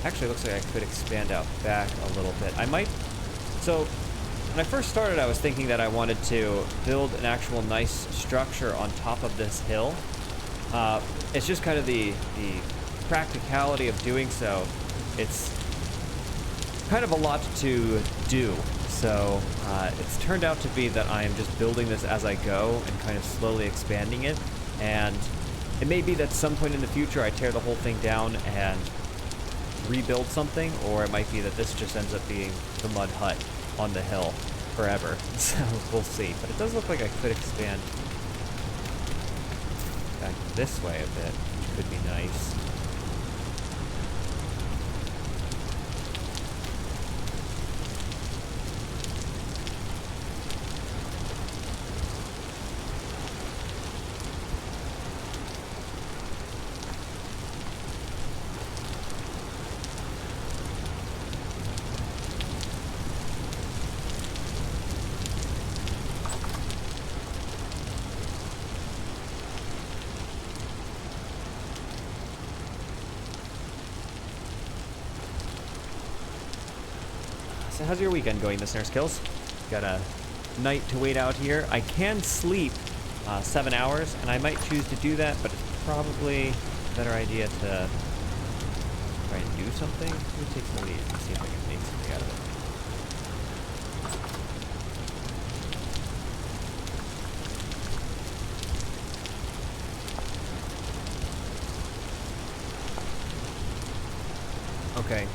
Actually, it looks like I could expand out back a little bit. I might... So, when I first started, I was thinking that I wanted to build an actual nice structure on top of this hill. It's just kind of the practicality of doing so. It's kind of a lot to do. So, it's turned out to be that I am just building this as I go and kind of slowly expanding it. And it may be that at some point in the future I tear the whole thing down and rebuild something, or it might be that this just ends up being the mud hut on the hill forever. So we'll see. But it does look like I could expand back this way a bit, which could be nice. how's your weekend going, listener skills? Got a night to wait out here. I can sleep 7 hours, and I might choose to do that, but it's probably a better idea to try and do something. Let me take some of these and see if I can make something out of it. Okay.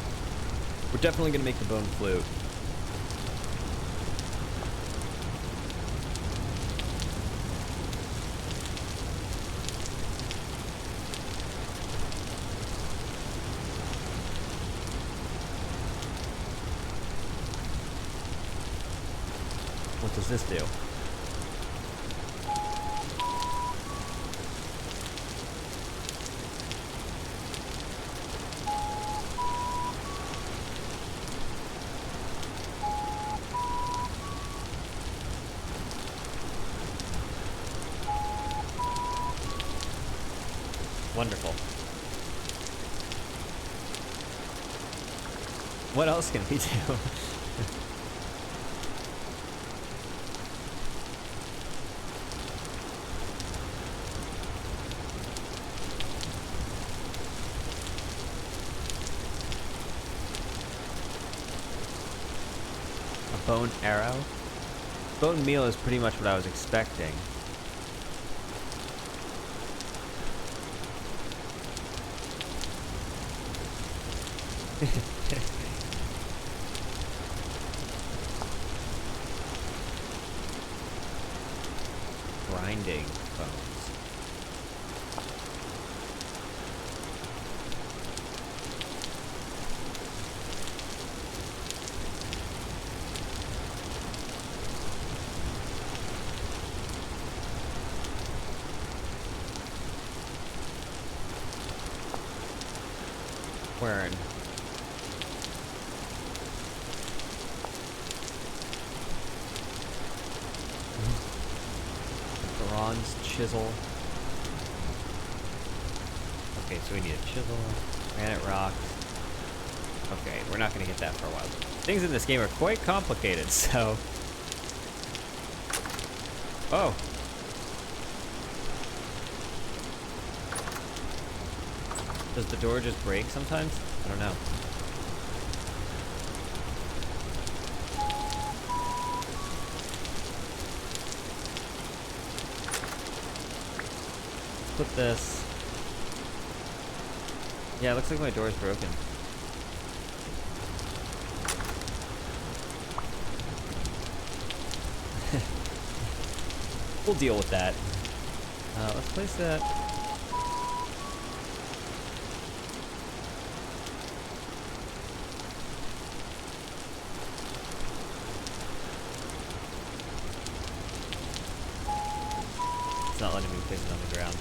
We're definitely going to make the bone flute. What does this do? Wonderful. What else can we do? A bone arrow? Bone meal is pretty much what I was expecting. Grinding bones. Quern. Bronze chisel. Okay, so we need a chisel, granite rocks. Okay, we're not gonna get that for a while. Things in this game are quite complicated, so. Oh. Does the door just break sometimes? I don't know. Put this. Yeah, it looks like my door is broken. We'll deal with that. Let's place that. It's not letting me place it on the ground.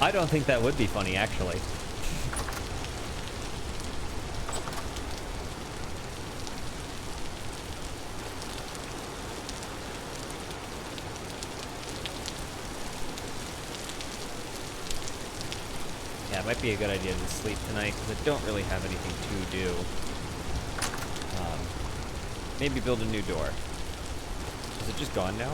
I don't think that would be funny, actually. Yeah, it might be a good idea to sleep tonight, because I don't really have anything to do. Maybe build a new door. Is it just gone now?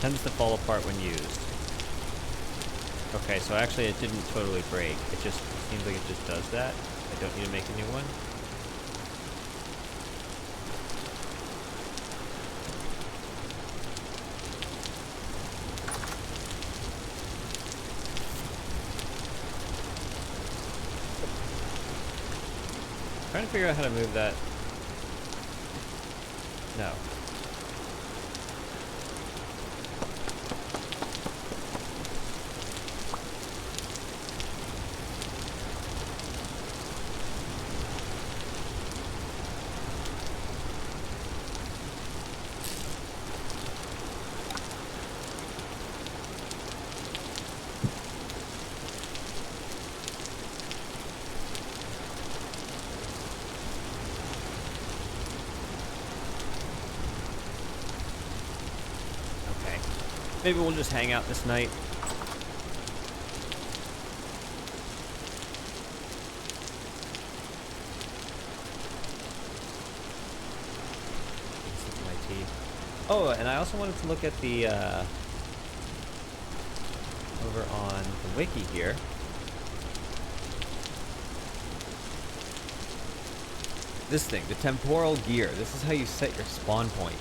Tends to fall apart when used. Okay, so actually it didn't totally break. It just seems like it just does that. I don't need to make a new one. Trying to figure out how to move that. No. Maybe we'll just hang out this night. Oh, and I also wanted to look at the, over on the wiki here. This thing, the temporal gear. This is how you set your spawn point.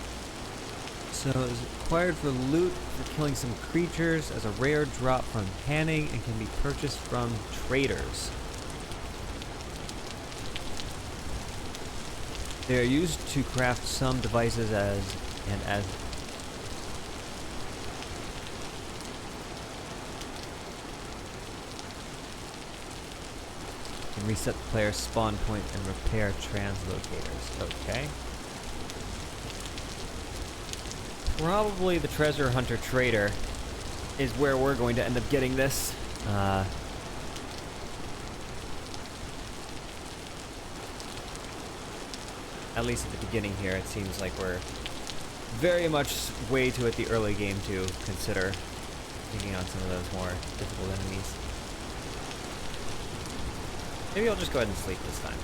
So it's acquired for loot for killing some creatures as a rare drop from panning and can be purchased from traders. They are used to craft some devices as can reset the player's spawn point and repair translocators. Okay. Probably the treasure hunter trader is where we're going to end up getting this. At least at the beginning here, it seems like we're very much way too at the early game to consider taking on some of those more difficult enemies. Maybe I'll just go ahead and sleep this time.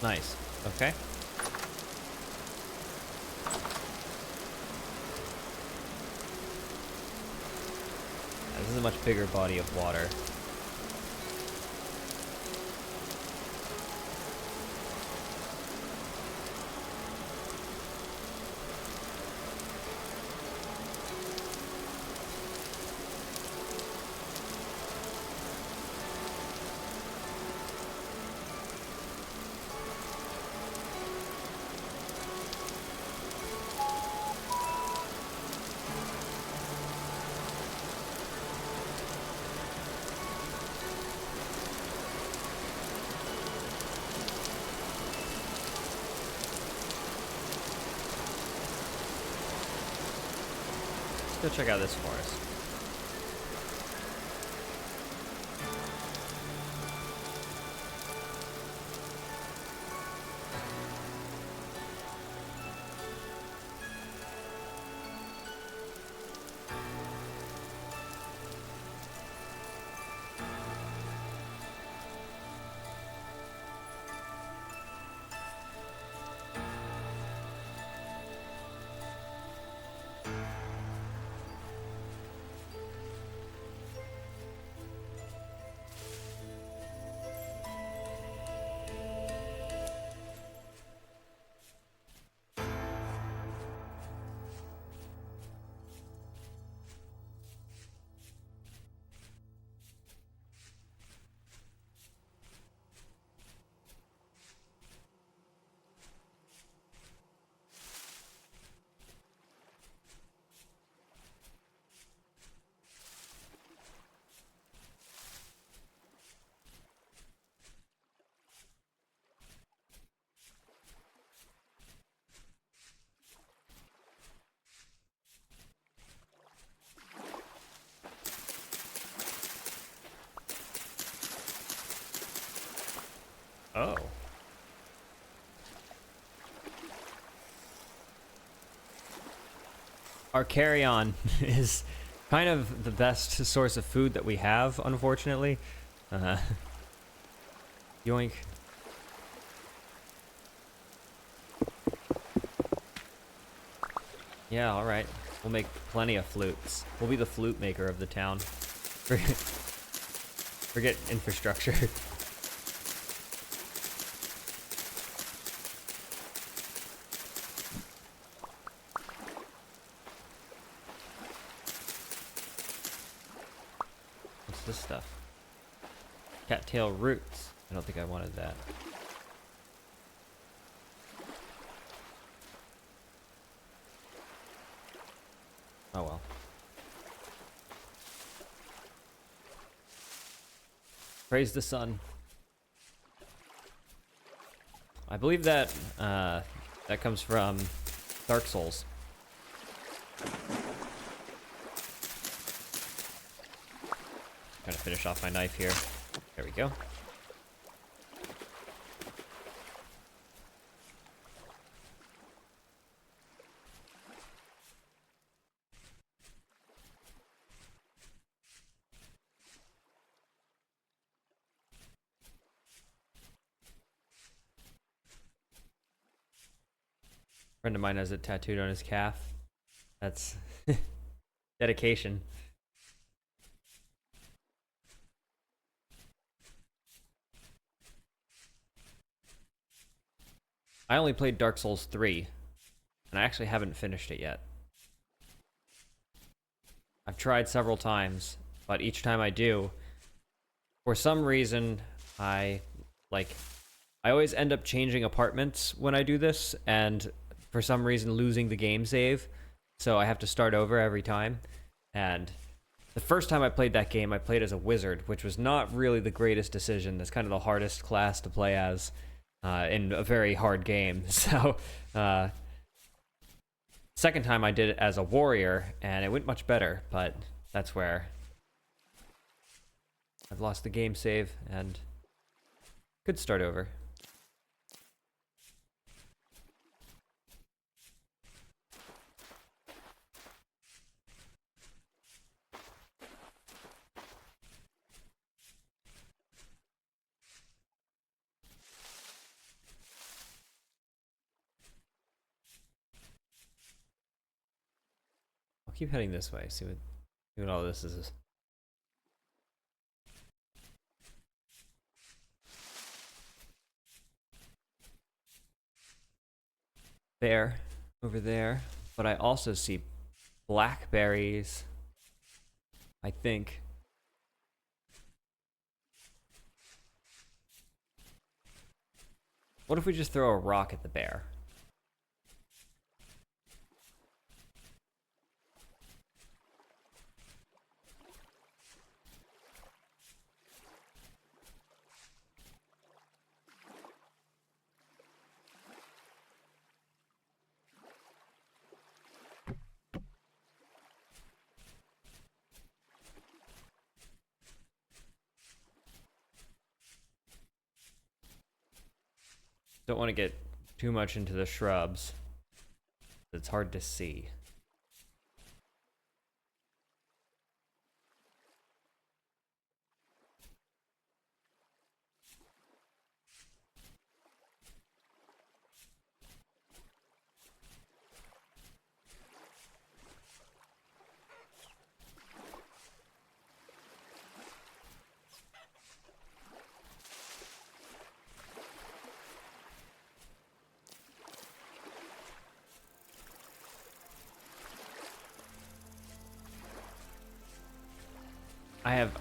Nice. Okay. This is a much bigger body of water. Let's go check out this forest. Our carry-on is kind of the best source of food that we have, unfortunately. Yoink. Yeah, alright. We'll make plenty of flutes. We'll be the flute maker of the town. Forget infrastructure. What's this stuff? Cattail roots. I don't think I wanted that. Oh well. Praise the sun. I believe that that comes from Dark Souls. Trying to finish off my knife here. There we go. Friend of mine has it tattooed on his calf. That's dedication. I only played Dark Souls 3, and I actually haven't finished it yet. I've tried several times, but each time I do, for some reason, I always end up changing apartments when I do this, and for some reason losing the game save, so I have to start over every time. And the first time I played that game, I played as a wizard, which was not really the greatest decision. That's kind of the hardest class to play as in a very hard game. So second time I did it as a warrior, and it went much better, but that's where I've lost the game save and could start over. I'll keep heading this way, see what all this is. Bear over there, but I also see blackberries, I think. What if we just throw a rock at the bear? Don't want to get too much into the shrubs. It's hard to see.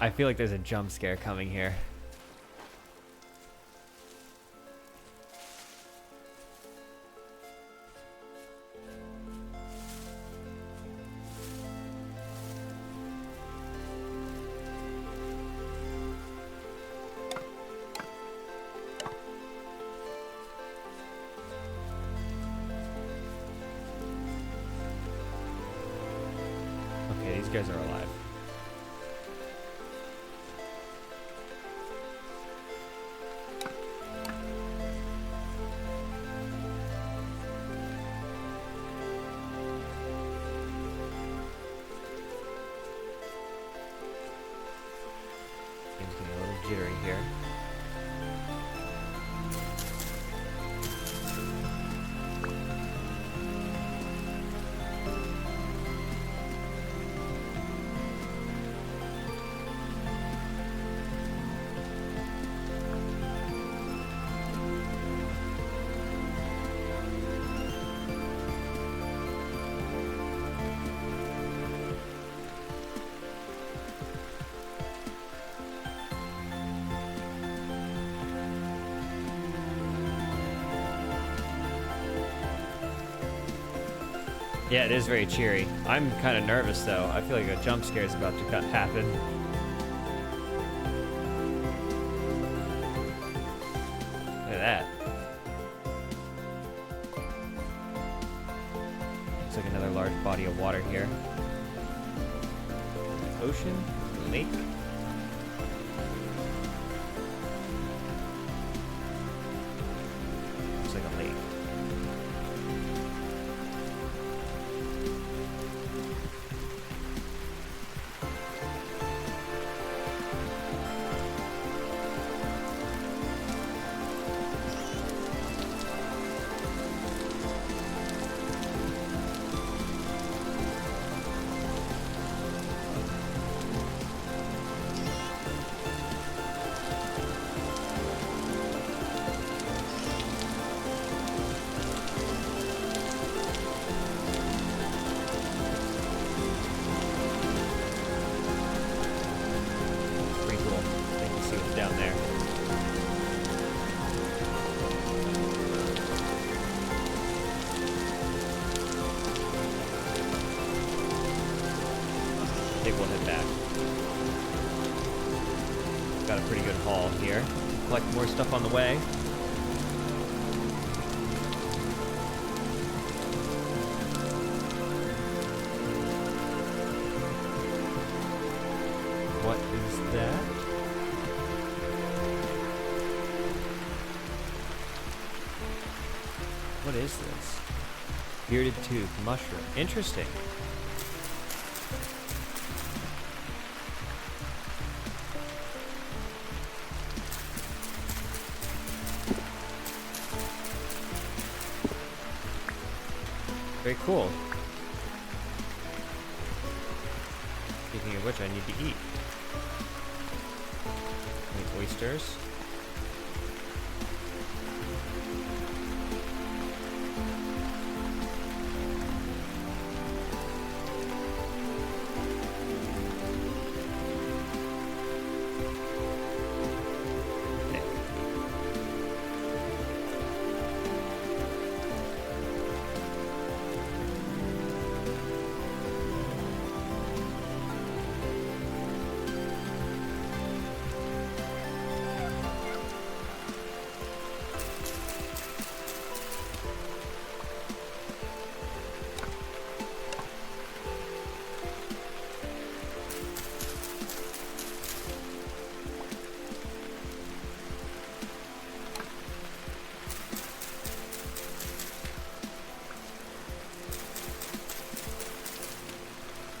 I feel like there's a jump scare coming here. Okay, these guys are alive. jittery here. Yeah, it is very cheery. I'm kind of nervous though. I feel like a jump scare is about to happen. Look at that. Looks like another large body of water here. Ocean? Lake? Looks like a lake. Down there. I think we'll head back. Got a pretty good haul here. Collect more stuff on the way. What is that? What is this? Bearded tooth mushroom. Interesting. Very cool. Speaking of which, I need to eat. Any oysters?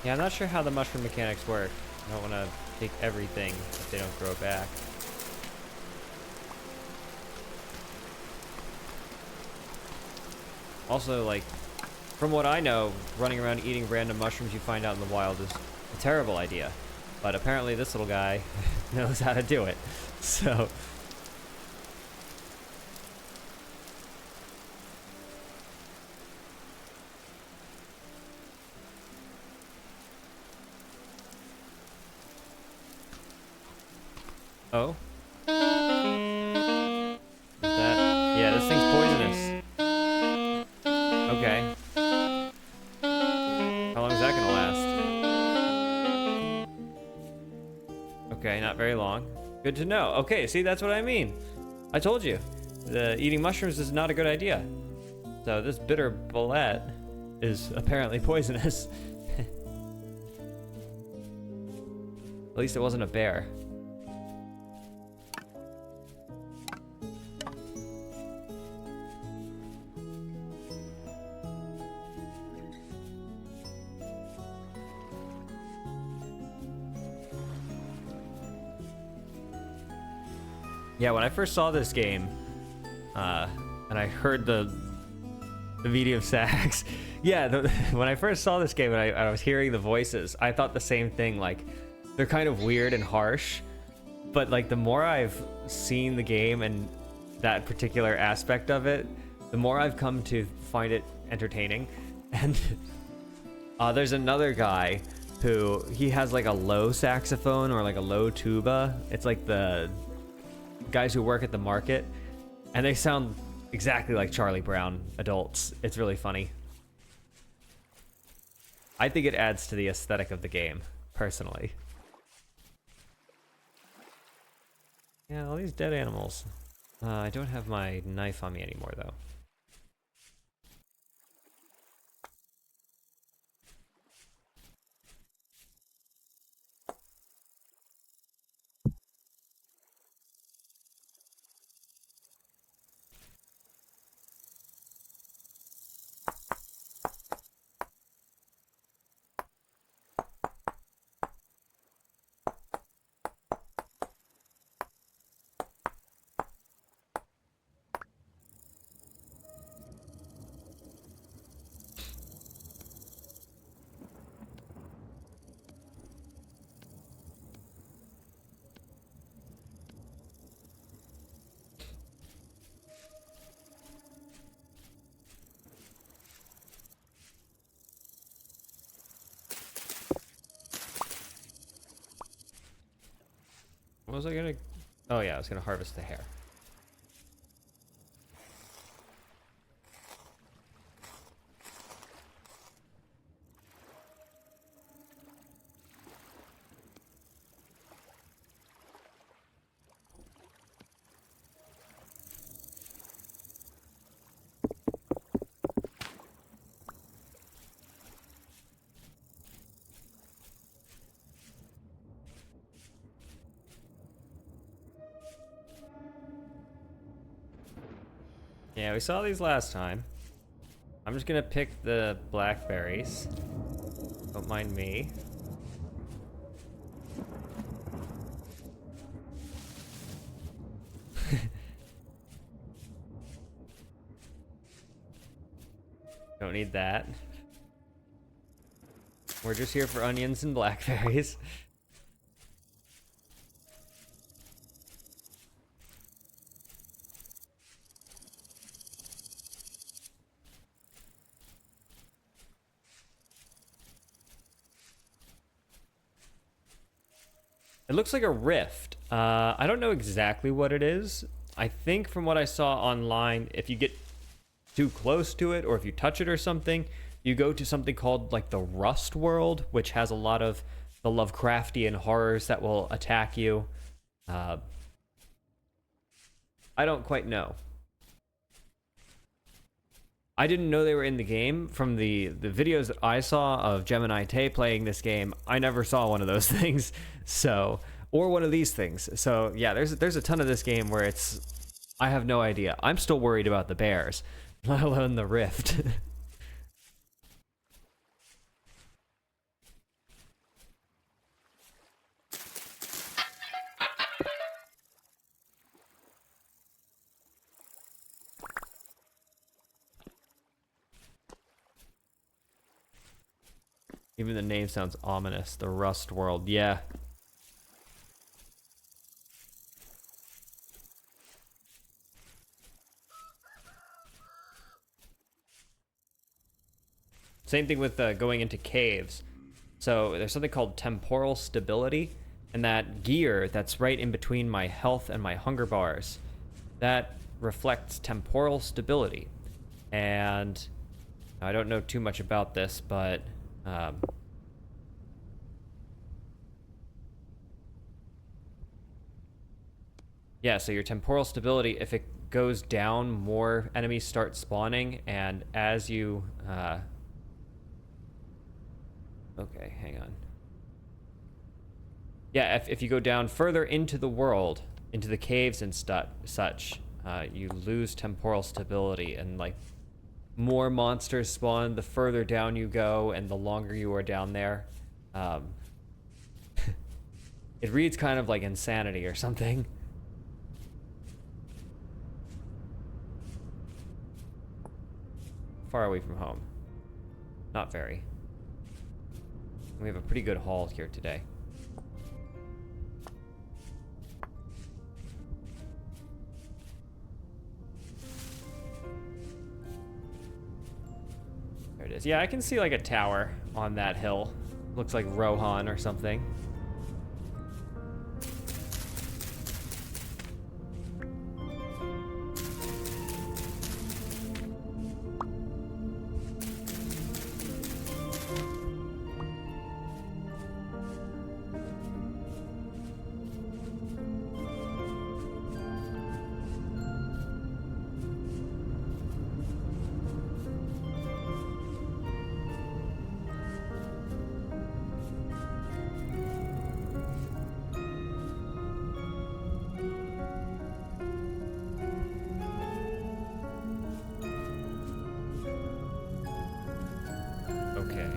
Yeah, I'm not sure how the mushroom mechanics work. I don't want to take everything if they don't grow back. Also, like, from what I know, running around eating random mushrooms you find out in the wild is a terrible idea. But apparently this little guy knows how to do it. So... Oh? Is that... Yeah, this thing's poisonous. Okay. How long is that gonna last? Okay, not very long. Good to know. Okay, see, that's what I mean. I told you. Eating mushrooms is not a good idea. So this bitter bullet is apparently poisonous. At least it wasn't a bear. Yeah, when I first saw this game, and I heard the medium sax, yeah, when I first saw this game and I was hearing the voices, I thought the same thing. Like, they're kind of weird and harsh, but like the more I've seen the game and that particular aspect of it, the more I've come to find it entertaining. And there's another guy who he has like a low saxophone or like a low tuba. It's like the guys who work at the market, and they sound exactly like Charlie Brown adults. It's really funny. I think it adds to the aesthetic of the game, personally. Yeah, all these dead animals. I don't have my knife on me anymore, though. What was I gonna... Oh yeah, I was gonna harvest the hair. Yeah, we saw these last time. I'm just gonna pick the blackberries. Don't mind me. Don't need that. We're just here for onions and blackberries. It looks like a rift. I don't know exactly what it is. I think from what I saw online, if you get too close to it or if you touch it or something, you go to something called like the Rust World, which has a lot of the Lovecraftian horrors that will attack you. I don't quite know. I didn't know they were in the game. From the videos that I saw of Gemini Tay playing this game, I never saw one of those things. So, or one of these things. So yeah, there's a ton of this game where it's, I have no idea. I'm still worried about the bears, let alone the rift. Even the name sounds ominous. The Rust World. Yeah. Same thing with going into caves. So there's something called temporal stability, and that gear that's right in between my health and my hunger bars, that reflects temporal stability. And I don't know too much about this, but yeah, so your temporal stability, if it goes down, more enemies start spawning, and as you okay, hang on. Yeah, if you go down further into the world, into the caves and such, you lose temporal stability, and like more monsters spawn the further down you go and the longer you are down there. It reads kind of like Insanity or something. far away from home? Not very. We have a pretty good haul here today. There it is. Yeah, I can see like a tower on that hill. Looks like Rohan or something. Okay.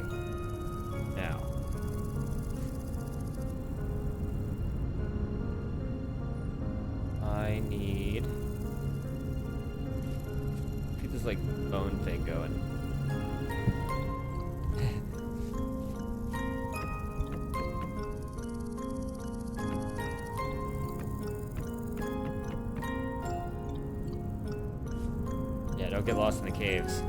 Now. I need... Get this, like, bone thing going. Yeah, don't get lost in the caves.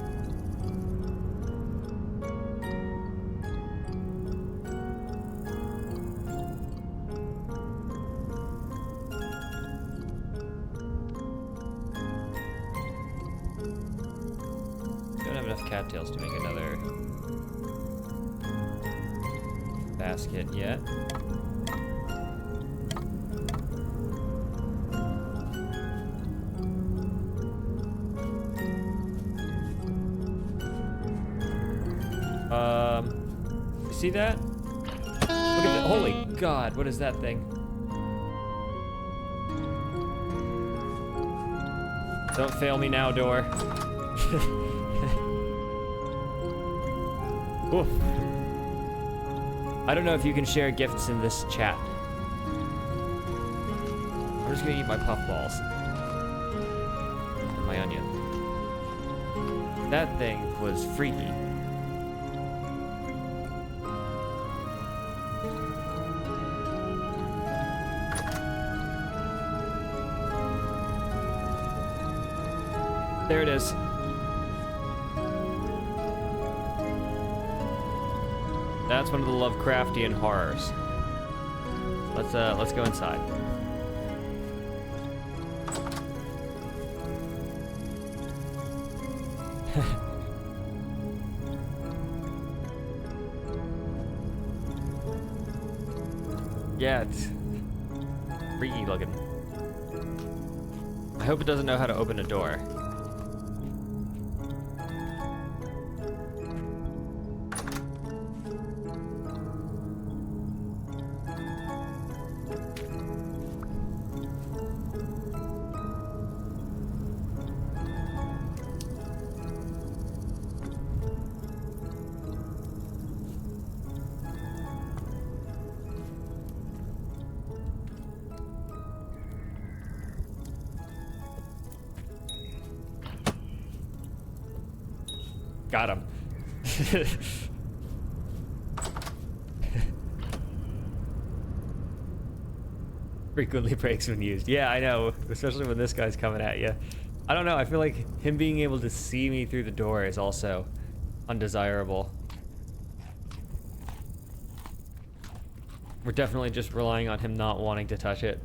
Cattails to make another basket yet. You see that? Look at that. Holy God, what is that thing? Don't fail me now, door. Oof. I don't know if you can share gifts in this chat. I'm just gonna eat my puffballs. My onion. That thing was freaky. There it is. That's one of the Lovecraftian horrors. Let's go inside. Yeah, it's freaky looking. I hope it doesn't know how to open a door. Got him. Frequently breaks when used. Yeah, I know, especially when this guy's coming at you. I don't know, I feel like him being able to see me through the door is also undesirable. We're definitely just relying on him not wanting to touch it.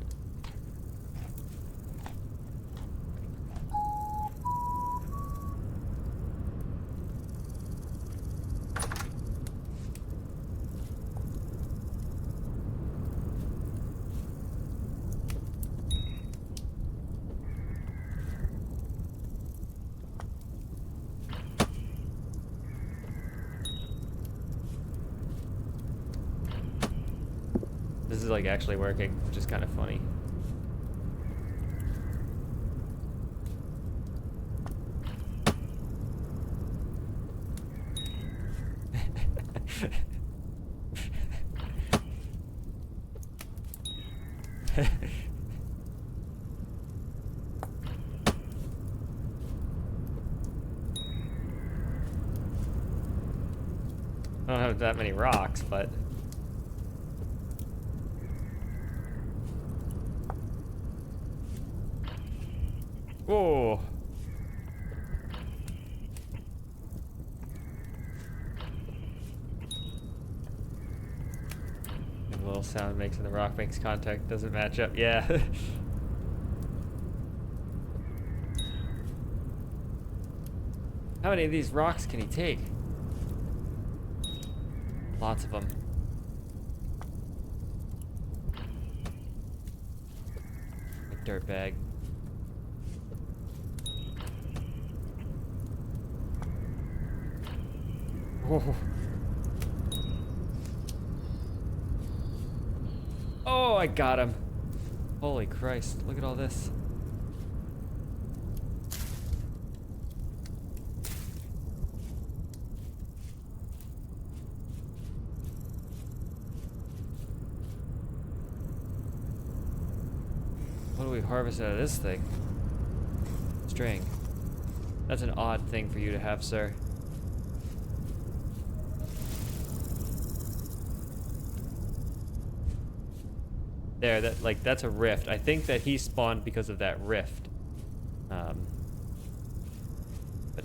This is like actually working, which is kind of funny. I don't have that many rocks, but... Whoa! The little sound it makes when the rock makes contact doesn't match up. Yeah. How many of these rocks can he take? Lots of them. A dirtbag. Whoa. Oh, I got him. Holy Christ, look at all this. What do we harvest out of this thing? String. That's an odd thing for you to have, sir. There, that's a rift. I think that he spawned because of that rift. But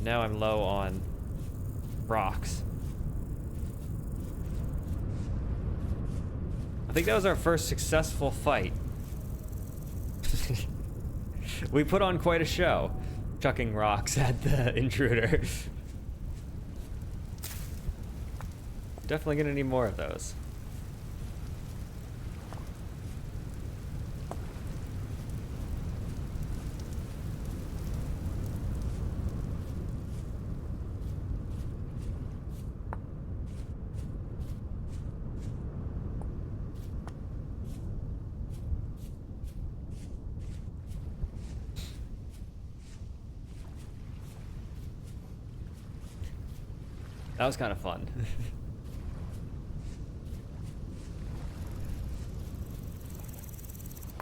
now I'm low on rocks. I think that was our first successful fight. We put on quite a show, chucking rocks at the intruder. Definitely gonna need more of those. That was kind of fun.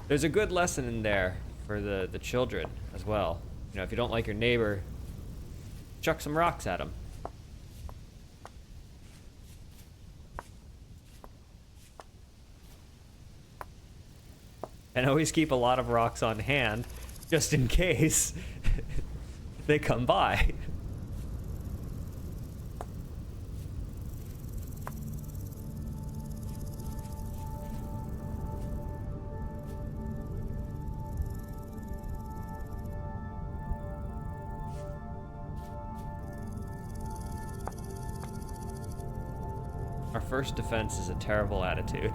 There's a good lesson in there for the children as well. You know, if you don't like your neighbor, chuck some rocks at him. And always keep a lot of rocks on hand, just in case they come by. Our first defense is a terrible attitude.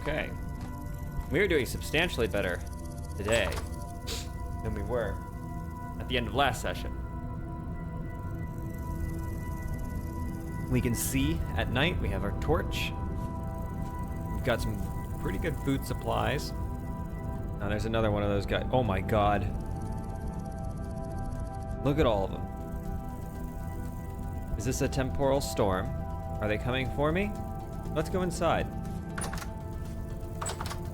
Okay. We are doing substantially better today than we were at the end of last session. We can see at night. We have our torch. We've got some pretty good food supplies. Now there's another one of those guys. Oh my god. Look at all of them. Is this a temporal storm? Are they coming for me? Let's go inside.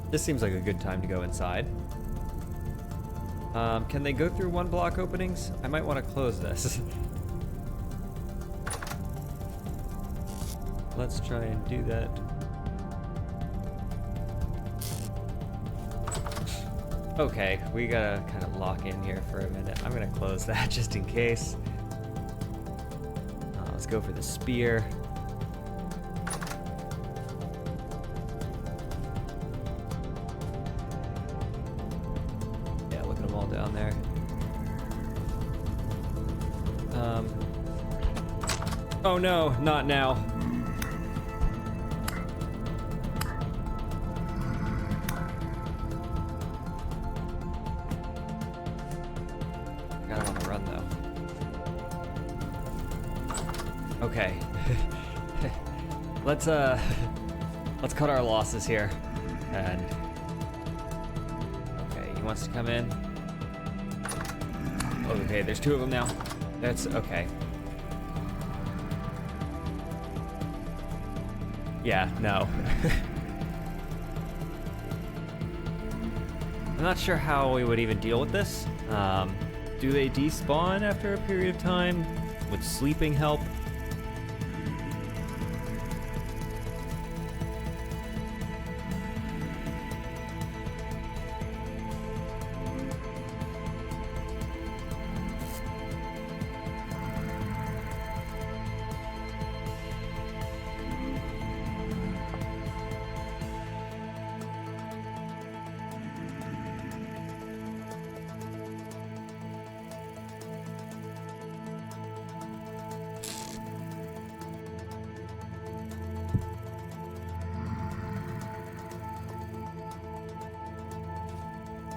This seems like a good time to go inside. Can they go through one block openings? I might want to close this. Let's try and do that. Okay, we gotta kind of lock in here for a minute. I'm gonna close that just in case. Let's go for the spear. Down there. Oh no, not now. run though. Okay. Let's cut our losses here. And okay, he wants to come in. Okay, there's 2 of them now. That's okay. Yeah, no. I'm not sure how we would even deal with this. Do they despawn after a period of time? Would sleeping help?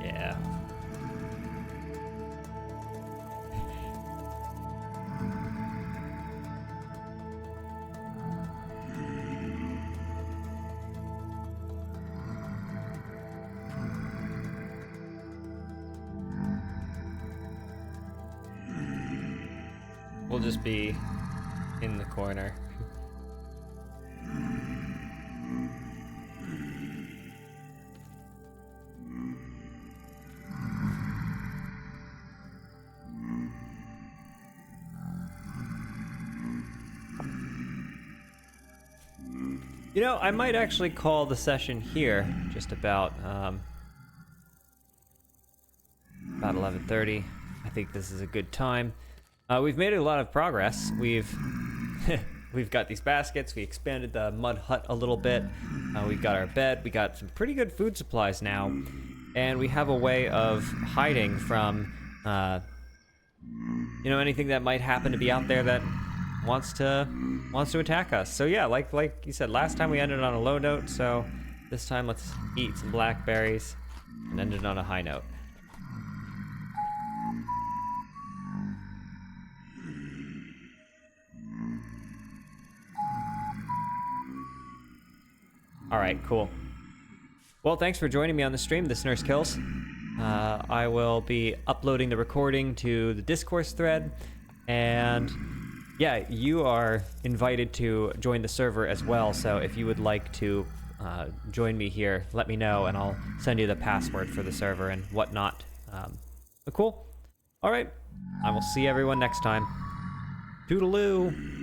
Yeah. We'll just be in the corner. You know, I might actually call the session here, just about 11:30. I think this is a good time. We've made a lot of progress. We've got these baskets. We expanded the mud hut a little bit. We've got our bed. We got some pretty good food supplies now, and we have a way of hiding from, you know, anything that might happen to be out there that wants to attack us. So yeah, like you said, last time we ended on a low note, so this time let's eat some blackberries and end it on a high note. All right, cool. Well, thanks for joining me on the stream, This Nurse Kills. I will be uploading the recording to the Discourse thread, and yeah, you are invited to join the server as well, so if you would like to join me here, let me know, and I'll send you the password for the server and whatnot. Cool. All right, I will see everyone next time. Toodaloo!